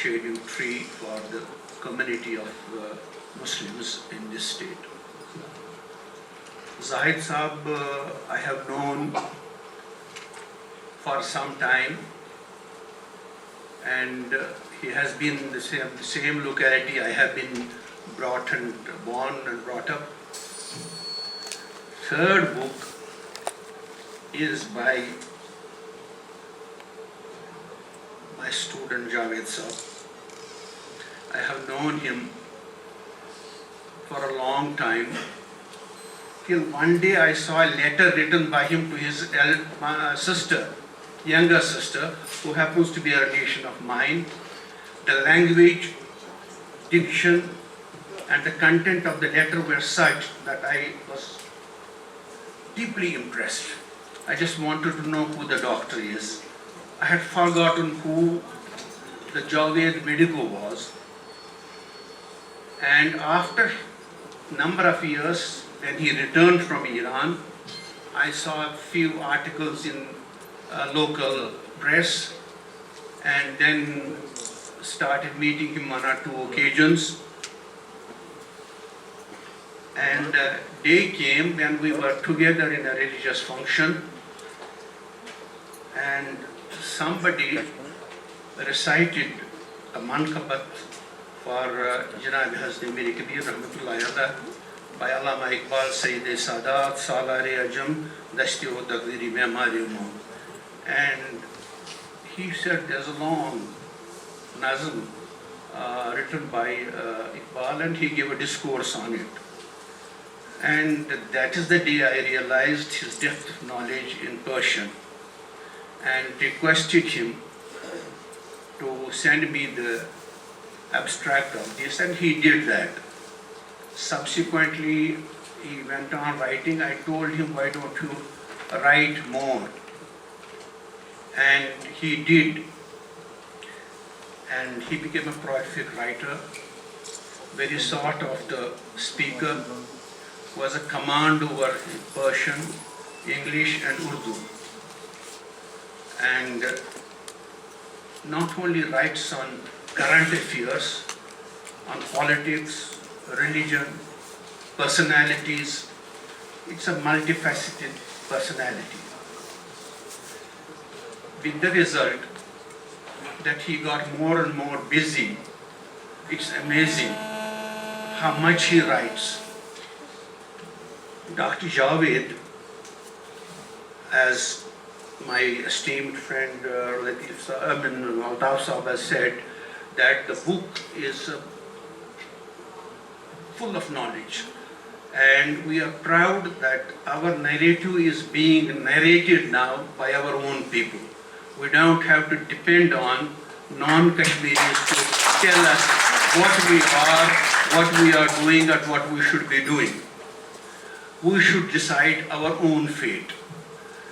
shading tree for the community of Muslims in this state. Zahid Saab, I have known for some time, and he has been in the same locality I have been born and brought up. 3rd book is by my student Javed Saab. I have known him for a long time, till one day I saw a letter written by him to his sister, younger sister, who happens to be a relation of mine. The language, diction, and the content of the letter were such that I was deeply impressed. I just wanted to know who the doctor is. I had forgotten who the Javed Medico was. And after number of years, when he returned from Iran, I saw a few articles in local press, and then started meeting him on or two occasions. And day came when we were together in a religious function, and somebody recited a manqabat for Janab Hazrat Mir Kabir Rahmatullahi Alayh by Allama Iqbal Sayyid Sadat Salare Ajam Dashti o Taqdiri Memari Mo. And he said there's a long nazm written by Iqbal, and he gave a discourse on it. And that is the day I realized his depth of knowledge in Persian, and requested him to send me the abstract of this, and he did that. Subsequently, he went on writing. I told him, why don't you write more? And he did. And he became a prolific writer, very sought after speaker, was a command over Persian, English and Urdu. And not only writes on current affairs, on politics, religion, personalities, it's a multifaceted personality. With the result that he got more and more busy. It's amazing how much he writes. Dr. Javed, as my esteemed friend Altaf Saab has said, that the book is full of knowledge, and we are proud that our narrative is being narrated now by our own people. We don't have to depend on non-Kashmiris to tell us what we are, what we are doing, and what we should be doing. We should decide our own fate,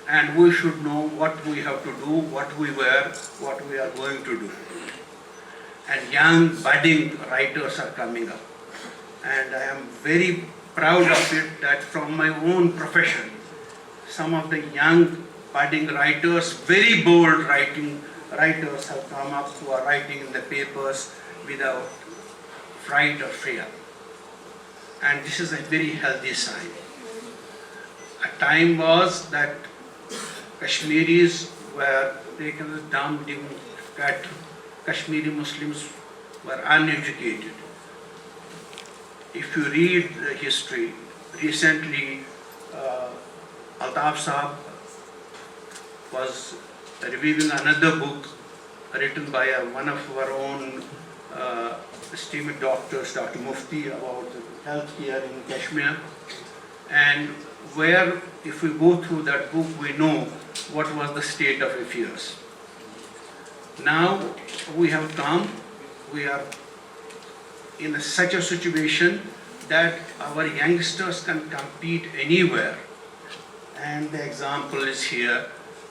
and we should know what we have to do, what we were, what we are going to do. And young budding writers are coming up, and I am very proud of it that from my own profession, some of the young budding writers, very bold writers have come up who are writing in the papers without fright or fear. And this is a very healthy sign. A time was that Kashmiris were taken as dumb, that Kashmiri Muslims were uneducated. If you read the history, recently Altaf Saab was reviewing another book written by one of our own esteemed doctors, Dr. Mufti, about healthcare in Kashmir. And where, if we go through that book, we know what was the state of affairs. Now we have come, we are in such a situation that our youngsters can compete anywhere. And the example is here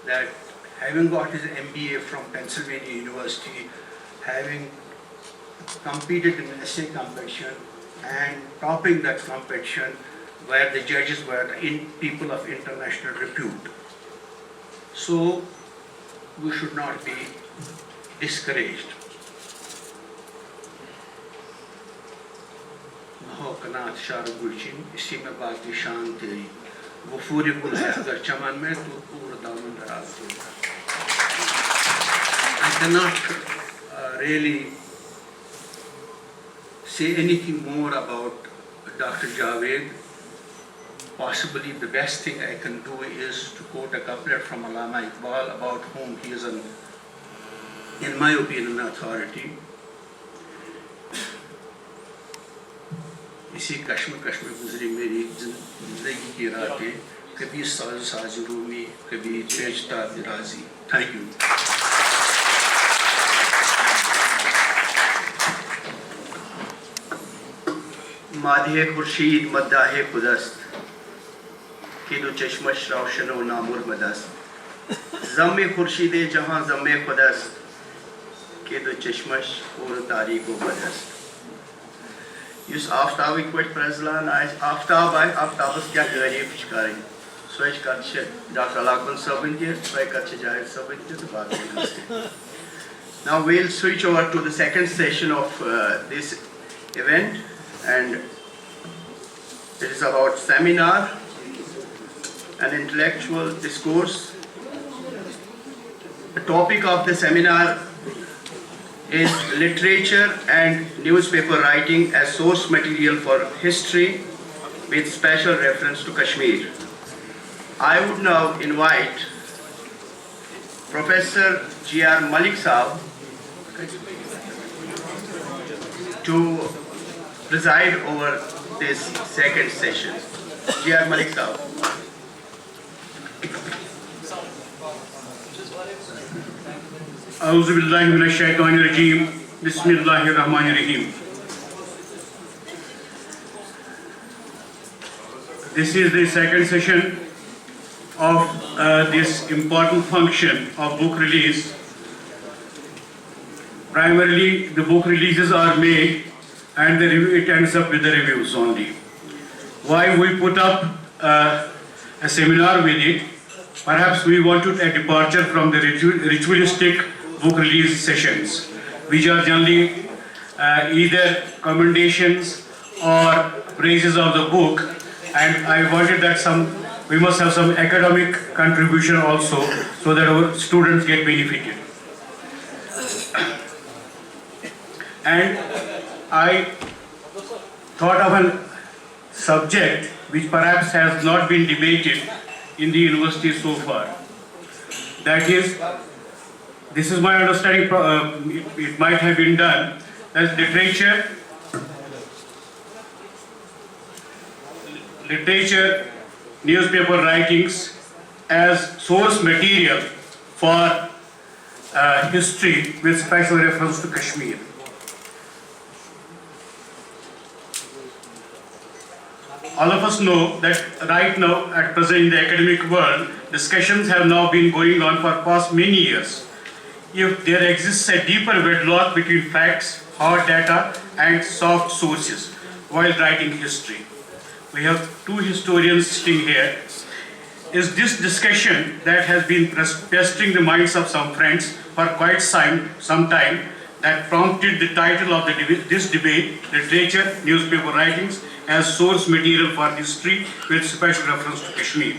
that having got his MBA from Pennsylvania University, having competed in an essay competition and topping that competition where the judges were people of international repute. So we should not be discouraged. हो कनात शार गुलचिन इसी में बाकी शान तेरी वो पूरी गुल है अगर चमन में तो पूरा दामन दराज होगा. I cannot really say anything more about Dr. Javed. Possibly the best thing I can do is to quote a couplet from Allama Iqbal, about whom he is, in my opinion, an authority. इसी कश्मीर गुजरी मेरी जिंदगी की रातें, कभी साज साज रूमी, कभी चेष्टा बिराजी. Thank you. मादिए खुर्शीद मद्दाहे खुदस्त कि दो चश्मश रोशन व नामुर मदस्त ज़म्मे खुर्शीदे जहाँ ज़म्मे खुदस्त कि दो चश्मश और तारीख व मदस्त. Yus aftabik pat prezlan aftabas kya garib chkarin. Switch katche Dr. Lakman Sabinti, switch katche Zahid Sabinti to Bhagavad. Now we'll switch over to the second session of this event, and it is about seminar, an intellectual discourse. The topic of the seminar is literature and newspaper writing as source material for history with special reference to Kashmir. I would now invite Professor G.R. Malik Saab to preside over this second session. G.R. Malik Saab. A'udhu billahi minash shaitanir rajeem. Bismillahir rahmanir rahim. This is the second session of this important function of book release. Primarily, the book releases are made and it ends up with the reviews only. Why we put up a seminar with it? Perhaps we wanted a departure from the ritualistic book release sessions, which are generally either commendations or praises of the book, and I wanted that we must have some academic contribution also, so that our students get benefited. And I thought of a subject which perhaps has not been debated in the university so far. That is, this is my understanding, it might have been done, as literature, newspaper writings as source material for history with special reference to Kashmir. All of us know that right now, at present in the academic world, discussions have now been going on for past many years. If there exists a deeper wedlock between facts, hard data, and soft sources while writing history. We have two historians sitting here. Is this discussion that has been pestering the minds of some friends for quite some time that prompted the title of this debate, Literature, Newspaper Writings as Source Material for History with special reference to Kashmir.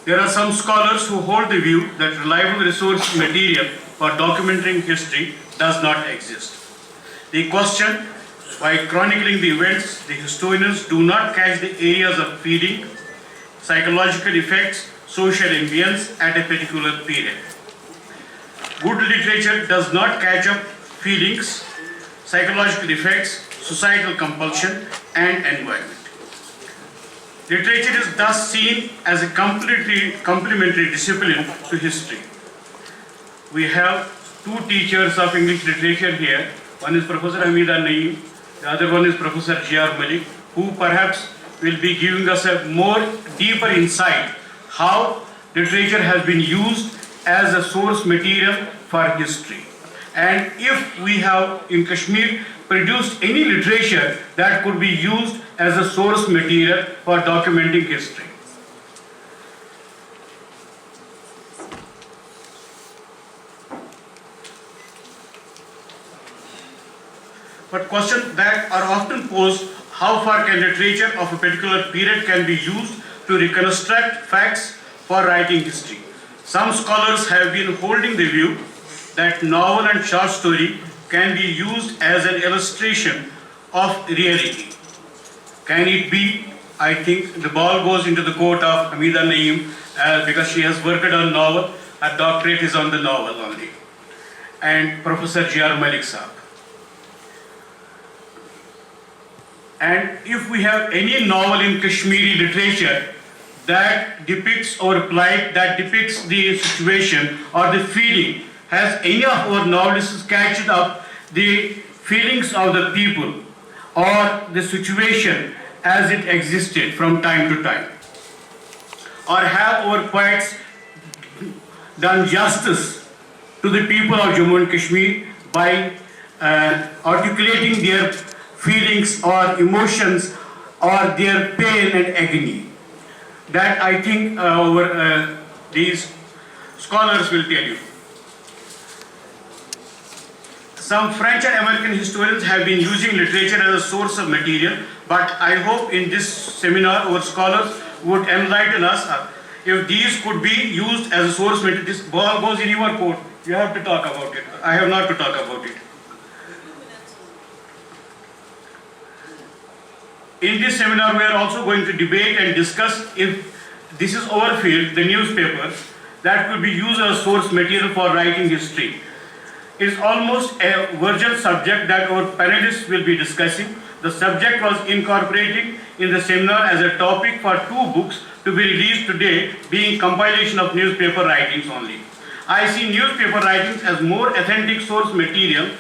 There are some scholars who hold the view that reliable resource material for documenting history does not exist. They question why chronicling the events, the historians do not catch the areas of feeling, psychological effects, social ambience at a particular period. Good literature does not catch up feelings, psychological effects, societal compulsion, and environment. Literature is thus seen as a complementary discipline to history. We have two teachers of English literature here. One is Professor Hamida Naeem, the other one is Professor G.R. Malik, who perhaps will be giving us a more deeper insight how literature has been used as a source material for history. And if we have in Kashmir produced any literature that could be used as a source material for documenting history. But questions that are often posed: how far can literature of a particular period can be used to reconstruct facts for writing history? Some scholars have been holding the view that novel and short story can be used as an illustration of reality. Can it be? I think the ball goes into the court of Hamida Naeem because she has worked on novel. Her doctorate is on the novel only. And Professor G.R. Malik Saab. And if we have any novel in Kashmiri literature that depicts our plight, that depicts the situation or the feeling, has any of our novelists catched up the feelings of the people or the situation as it existed from time to time? Or have our poets done justice to the people of Jammu and Kashmir by articulating their feelings or emotions or their pain and agony. That I think these scholars will tell you. Some French and American historians have been using literature as a source of material, but I hope in this seminar our scholars would enlighten us if these could be used as a source material. This ball goes in your court. You have to talk about it. I have not to talk about it. In this seminar, we are also going to debate and discuss if this is our field, the newspapers, that could be used as source material for writing history. It is almost a virgin subject that our panelists will be discussing. The subject was incorporated in the seminar as a topic for 2 books to be released today, being compilation of newspaper writings only. I see newspaper writings as more authentic source material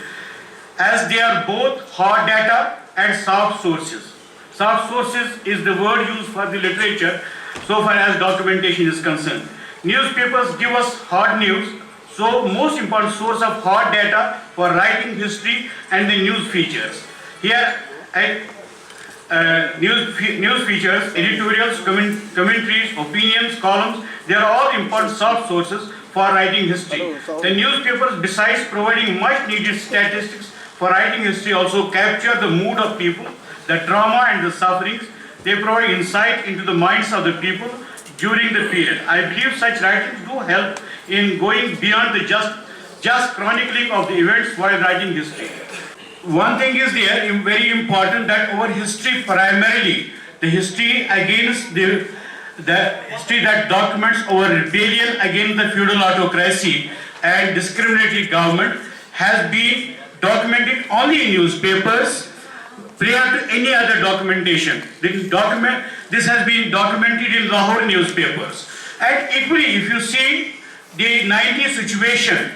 as they are both hard data and soft sources. Soft sources is the word used for the literature so far as documentation is concerned. Newspapers give us hard news, so most important source of hard data for writing history and the news features. Here, news features, editorials, commentaries, opinions, columns, they are all important soft sources for writing history. The newspapers, besides providing much needed statistics for writing history, also capture the mood of people, the trauma and the sufferings. They provide insight into the minds of the people during the period. I believe such writings do help in going beyond the just chronicling of the events while writing history. One thing is there, very important, that our history primarily, the history against the history that documents our rebellion against the feudal autocracy and discriminatory government has been documented only in newspapers prior to any other documentation. This has been documented in Lahore newspapers. And equally, if you see the 90s situation,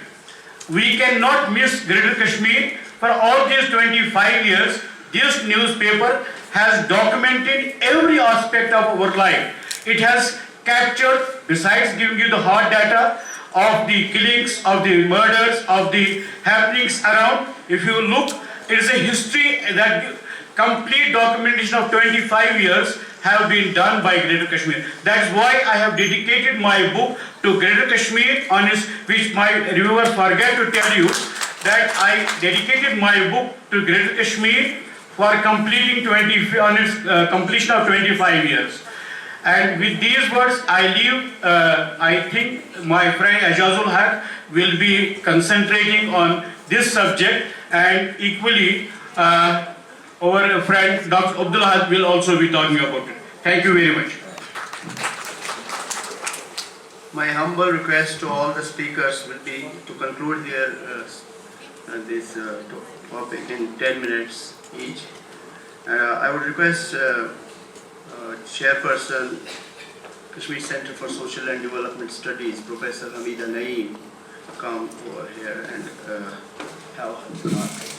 we cannot miss Greater Kashmir. For all these 25 years, this newspaper has documented every aspect of our life. It has captured, besides giving you the hard data of the killings, of the murders, of the happenings around, if you look, it is a history that complete documentation of 25 years have been done by Greater Kashmir. That is why I have dedicated my book to Greater Kashmir, which my reviewers forget to tell you that I dedicated my book to Greater Kashmir for completion of 25 years. And with these words, I leave. I think my friend Ajazul Haq will be concentrating on this subject, and equally our friend Dr. Abdul Haq will also be talking about it. Thank you very much. My humble request to all the speakers will be to conclude their this topic in 10 minutes each. I would request Chairperson, Kashmir Center for Social and Development Studies, Professor Hamida Naeem, come over here and help us, please.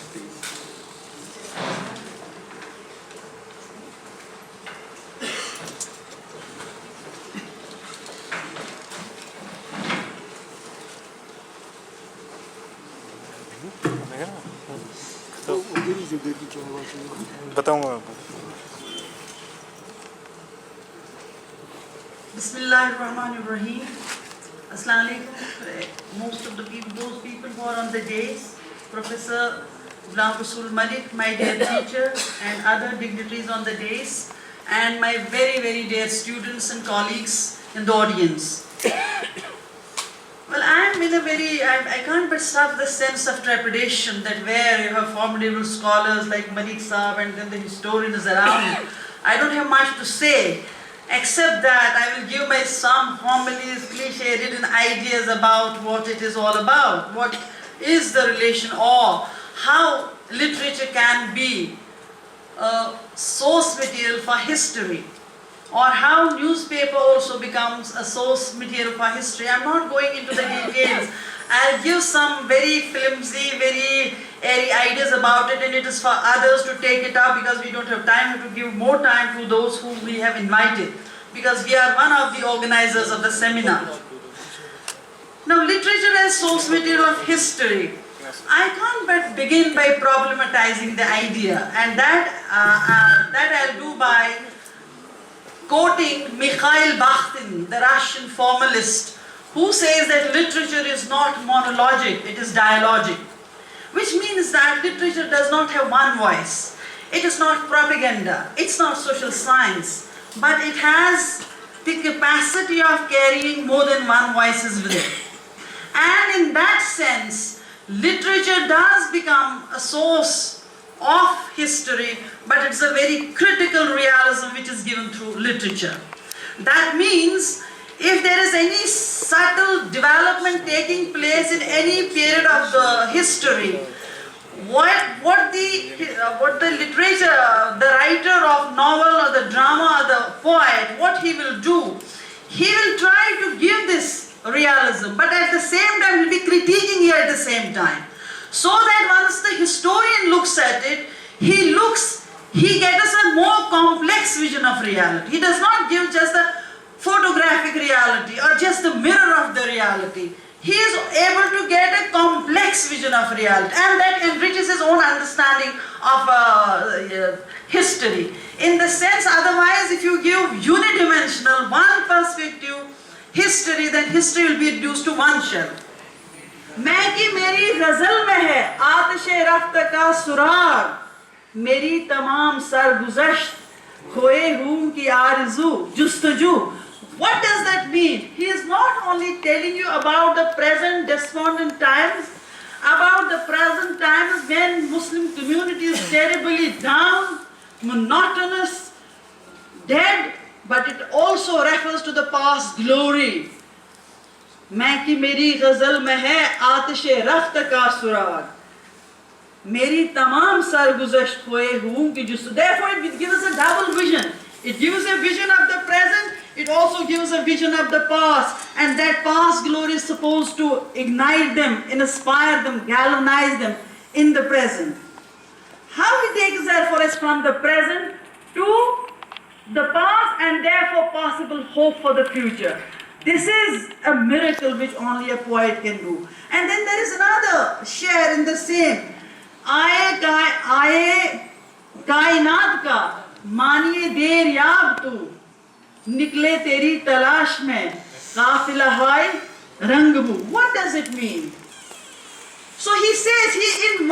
बताऊंगा Bismillahirrahmanirrahim. Assalamu alaikum. Most of the people, those people who are on the days, Professor Ghulam Rasool Malik, my dear teacher, and other dignitaries on the days, and my very, very dear students and colleagues in the audience. Well, I am in a very, I can't but have the sense of trepidation that where you have formidable scholars like Malik Saab and then the historians around, I don't have much to say, except that I will give my some homilies, cliche-ridden ideas about what it is all about, what is the relation or how literature can be a source material for history, or how newspaper also becomes a source material for history. I'm not going into the details. I'll give some very flimsy, very airy ideas about it, and it is for others to take it up because we don't have time. We have to give more time to those whom we have invited, because we are one of the organizers of the seminar. Now, literature as source material of history. I can't but begin by problematizing the idea, and that I'll do by quoting Mikhail Bakhtin, the Russian formalist, who says that literature is not monologic, it is dialogic, which means that literature does not have one voice. It is not propaganda, it's not social science, but it has the capacity of carrying more than one voices with it. And in that sense, literature does become a source of history, but it's a very critical realism which is given through literature. That means if there is any subtle development taking place in any period of the history, what the literature, the writer of novel or the drama or the poet, what he will do, he will try to give this realism, but at the same time he will be critiquing it at the same time. So that once the historian looks at it, he gets us a more complex vision of reality. He does not give just the photographic reality or just the mirror of the reality. He is able to get a complex vision of reality, and that enriches his own understanding of history. In the sense, otherwise, if you give unidimensional, one perspective history, then history will be reduced to one shell. मैं कि मेरी गजल में है आतिशे रफ्त का सुराग, मेरी तमाम सरगुज़श्त खोए हूँ की आरज़ू जुस्तजू. What does that mean? He is not only telling you about the present despondent times, about the present times when Muslim community is terribly down, monotonous, dead, but it also refers to the past glory. मैं कि मेरी गजल में है आतिशे रफ्त का सुराग, मेरी तमाम सरगुज़श्त खोए हूँ की जुस्त. Therefore it gives us a double vision. It gives a vision of the present, it also gives a vision of the past, and that past glory is supposed to ignite them, inspire them, galvanize them in the present. How he takes therefore us from the present to the past and therefore possible hope for the future. This is a miracle which only a poet can do. And then there is another share in the same. Aaye कायनात का मानिए देर याब तू, निकले तेरी तलाश में काफिला हाय रंगबू. What does it mean? So he says, in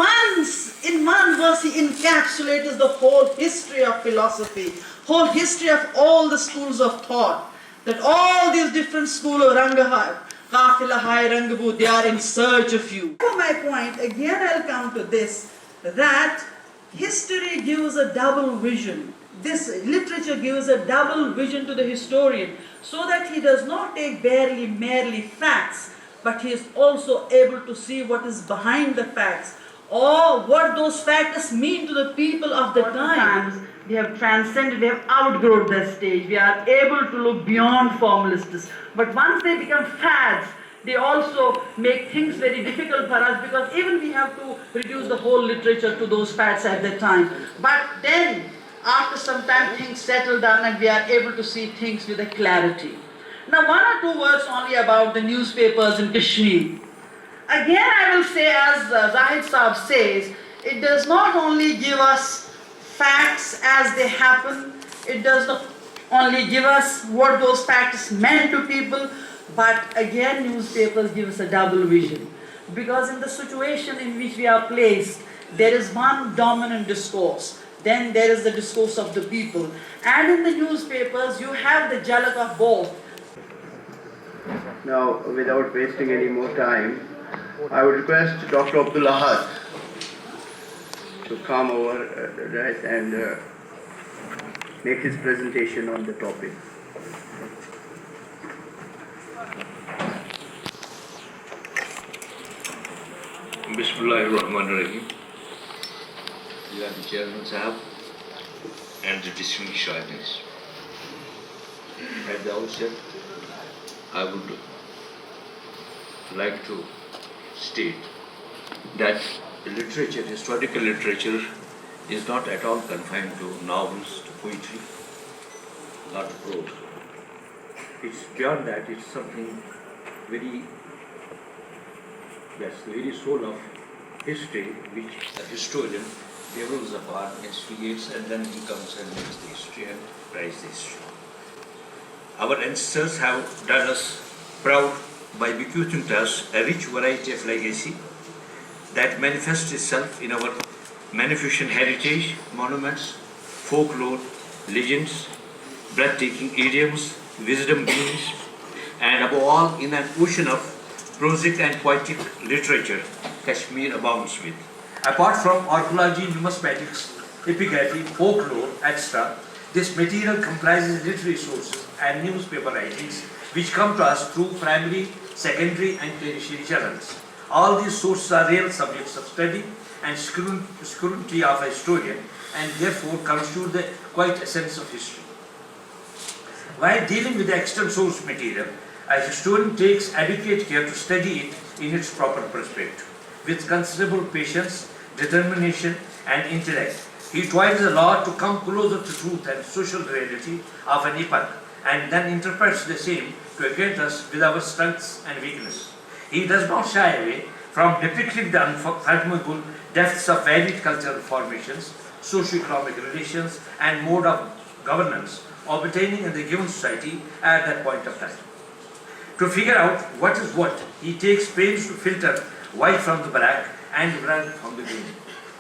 one verse he encapsulates the whole history of philosophy, whole history of all the schools of thought, that all these different schools of Rangahai, Kafila Hai, Rangabu, they are in search of you. For my point, again I'll come to this, that history gives a double vision. This literature gives a double vision to the historian, so that he does not take merely facts, but he is also able to see what is behind the facts, or what those facts mean to the people of the times. We have transcended, we have outgrown that stage. We are able to look beyond formalists. But once they become fads, they also make things very difficult for us, because even we have to reduce the whole literature to those fads at that time. But then, after some time, things settle down and we are able to see things with a clarity. Now, one or two words only about the newspapers in Kashmir. Again, I will say, as Zahid Saab says, it does not only give us facts as they happen, it does not only give us what those facts meant to people, but again newspapers give us a double vision. Because in the situation in which we are placed, there is one dominant discourse, then there is the discourse of the people. And in the newspapers, you have the jalak of both. Now, without wasting any more time, I would request Dr. Abdul Ahad to come over and make his presentation on the topic. Bismillahirrahmanirrahim. You are the Chairman Sahab and the distinguished audience. At the outset, I would like to state that literature, historical literature, is not at all confined to novels, to poetry, or to prose. It's beyond that, it's something that's the very soul of history which a historian develops upon, investigates, and then he comes and makes the history and writes the history. Our ancestors have done us proud by bequeathing to us a rich variety of legacy that manifests itself in our magnificent heritage, monuments, folklore, legends, breathtaking idioms, wisdom beams, and above all in an ocean of prosic and poetic literature Kashmir abounds with. Apart from archaeology, numismatics, epigraphy, folklore, etc., this material comprises literary sources and newspaper writings which come to us through primary, secondary and tertiary channels. All these sources are real subjects of study and scrutiny of a historian and therefore constitute the quite essence of history. While dealing with the extant source material, a historian takes adequate care to study it in its proper perspective. With considerable patience, determination and intellect, he toils a lot to come closer to truth and social reality of an epoch and then interprets the same to acquaint us with our strengths and weaknesses. He does not shy away from depicting the unfathomable depths of varied cultural formations, socio-economic relations and mode of governance obtaining in the given society at that point of time. To figure out what is what, he takes pains to filter white from the black and black from the green.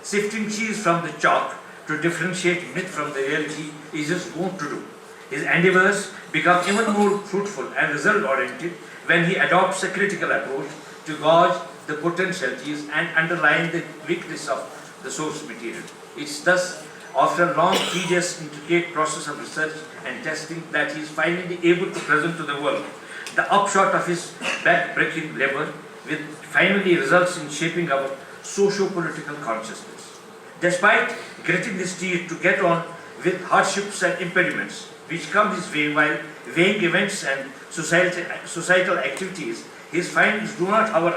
Sifting cheese from the chalk to differentiate myth from the reality is his own to do. His endeavors become even more fruitful and result-oriented when he adopts a critical approach to gauge the potentialities and underline the weakness of the source material. It's thus after a long, tedious, intricate process of research and testing that he is finally able to present to the world the upshot of his back-breaking labor, which finally results in shaping our socio-political consciousness. Despite gritting his teeth to get on with hardships and impediments which come his way while weighing events and societal activities, his findings do not, however,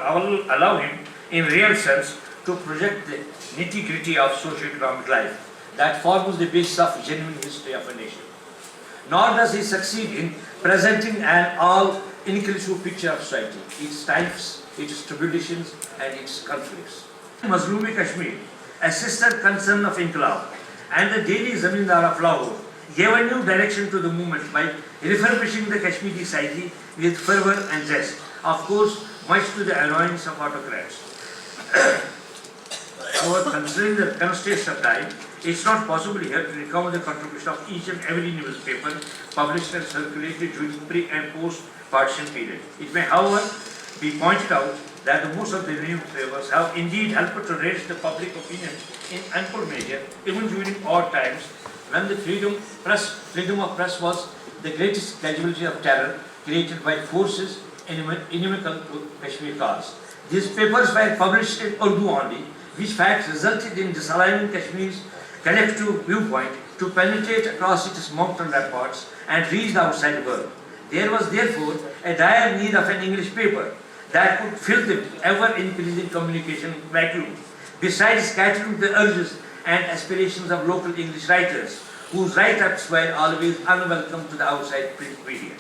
allow him, in real sense, to project the nitty-gritty of socio-economic life that forms the basis of genuine history of a nation. Nor does he succeed in presenting an all-inclusive picture of society, its triumphs, its tribulations, and its conflicts. Mazlumi Kashmir, a sister concern of Inqilab, and the daily Zamindar of Lahore, gave a new direction to the movement by refurbishing the Kashmiri psyche with fervor and zest, of course, much to the annoyance of autocrats. However, considering the constraints of time, it's not possible here to recount the contribution of each and every newspaper published and circulated during pre- and post-partition period. It may, however, be pointed out that the most of the newspapers have indeed helped to raise the public opinion in ample measure, even during odd times when the freedom of press was the greatest casualty of terror created by forces inimical to Kashmir cause. These papers were published in Urdu only, which fact resulted in disallowing Kashmir's collective viewpoint to penetrate across its mountain ramparts and reach the outside world. There was therefore a dire need of an English paper that could fill the ever-increasing communication vacuum, besides catering the urges and aspirations of local English writers, whose write-ups were always unwelcome to the outside print media.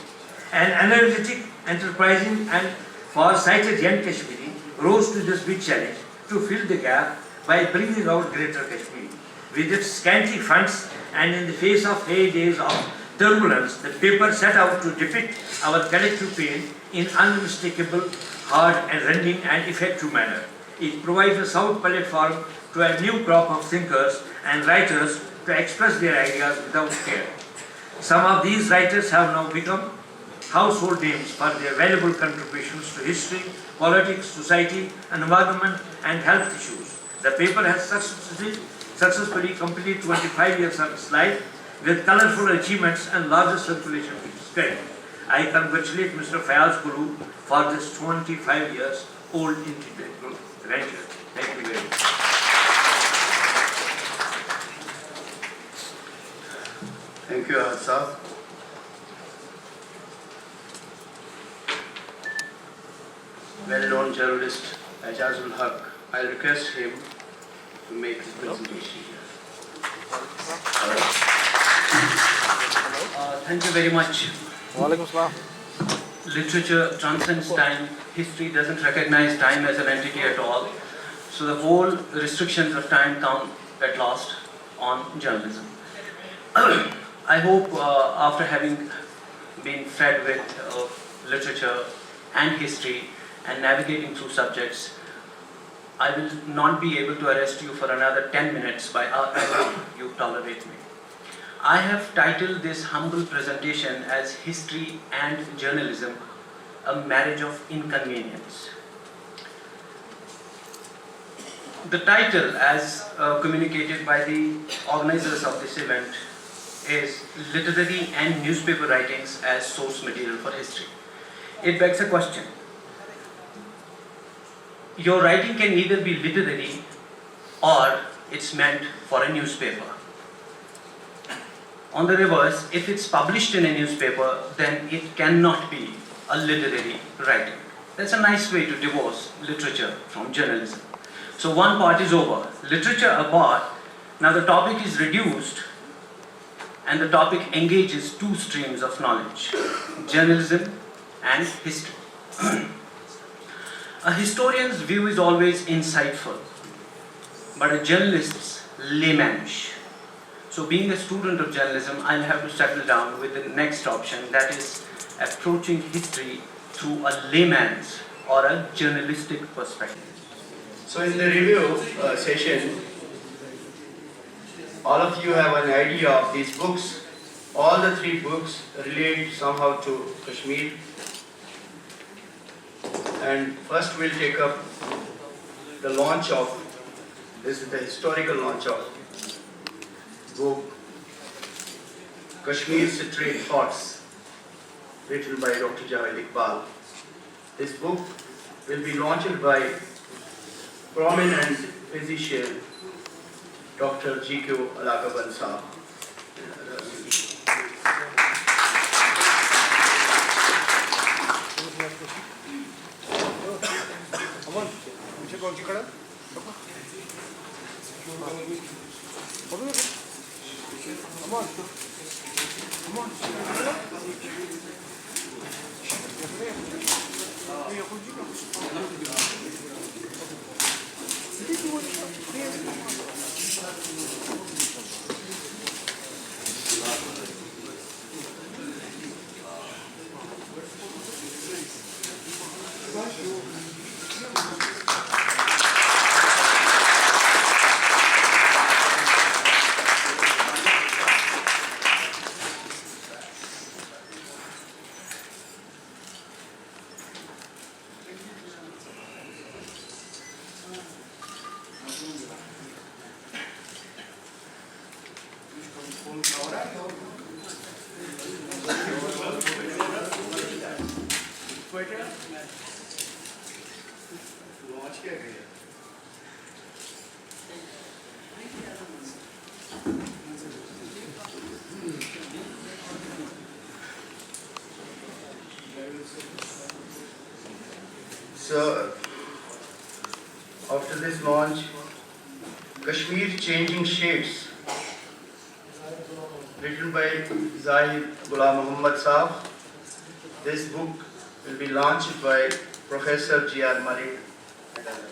An energetic, enterprising and far-sighted young Kashmiri rose to this big challenge to fill the gap by bringing out Greater Kashmir. With its scanty funds and in the face of 8 days of turbulence, the paper set out to depict our collective pain in unmistakable, hard and rending and effective manner. It provides a sound platform to a new crop of thinkers and writers to express their ideas without fear. Some of these writers have now become household names for their valuable contributions to history, politics, society, environment and health issues. The paper has successfully completed 25 years of its life with colorful achievements and larger circulation to its credit. I congratulate Mr. Fayaz Kulu for this 25 years old intellectual venture. Thank you very much. Thank you, Asaf. Well-known journalist Ajazul Haq, I request him to make his presentation. Thank you very much. Walaikum Assalam. Literature transcends time. History doesn't recognize time as an entity at all. So the whole restrictions of time come at last on journalism. I hope after having been fed with literature and history and navigating through subjects, I will not be able to arrest you for another 10 minutes by however you tolerate me. I have titled this humble presentation as History and Journalism, a Marriage of Inconvenience. The title, as communicated by the organizers of this event, is Literary and Newspaper Writings as Source Material for History. It begs a question. Your writing can either be literary or it's meant for a newspaper. On the reverse, if it's published in a newspaper, then it cannot be a literary writing. That's a nice way to divorce literature from journalism. So one part is over. Literature apart, now the topic is reduced and the topic engages two streams of knowledge, journalism and history. A historian's view is always insightful, but a journalist's laymanish. So being a student of journalism, I'll have to settle down with the next option, that is approaching history through a layman's or a journalistic perspective. So in the review session, all of you have an idea of these books. All the three books relate somehow to Kashmir. And first we'll take up the launch of, this is the historical launch of book Kashmir's Straight Thoughts, written by Dr. Zahid. This book will be launched by prominent physician Dr. G.Q. Alakaban Saab. So, after this launch, Kashmir Changing Shades, written by Zahid Muhammad Saab. This book will be launched by Professor G.R. Malik and others.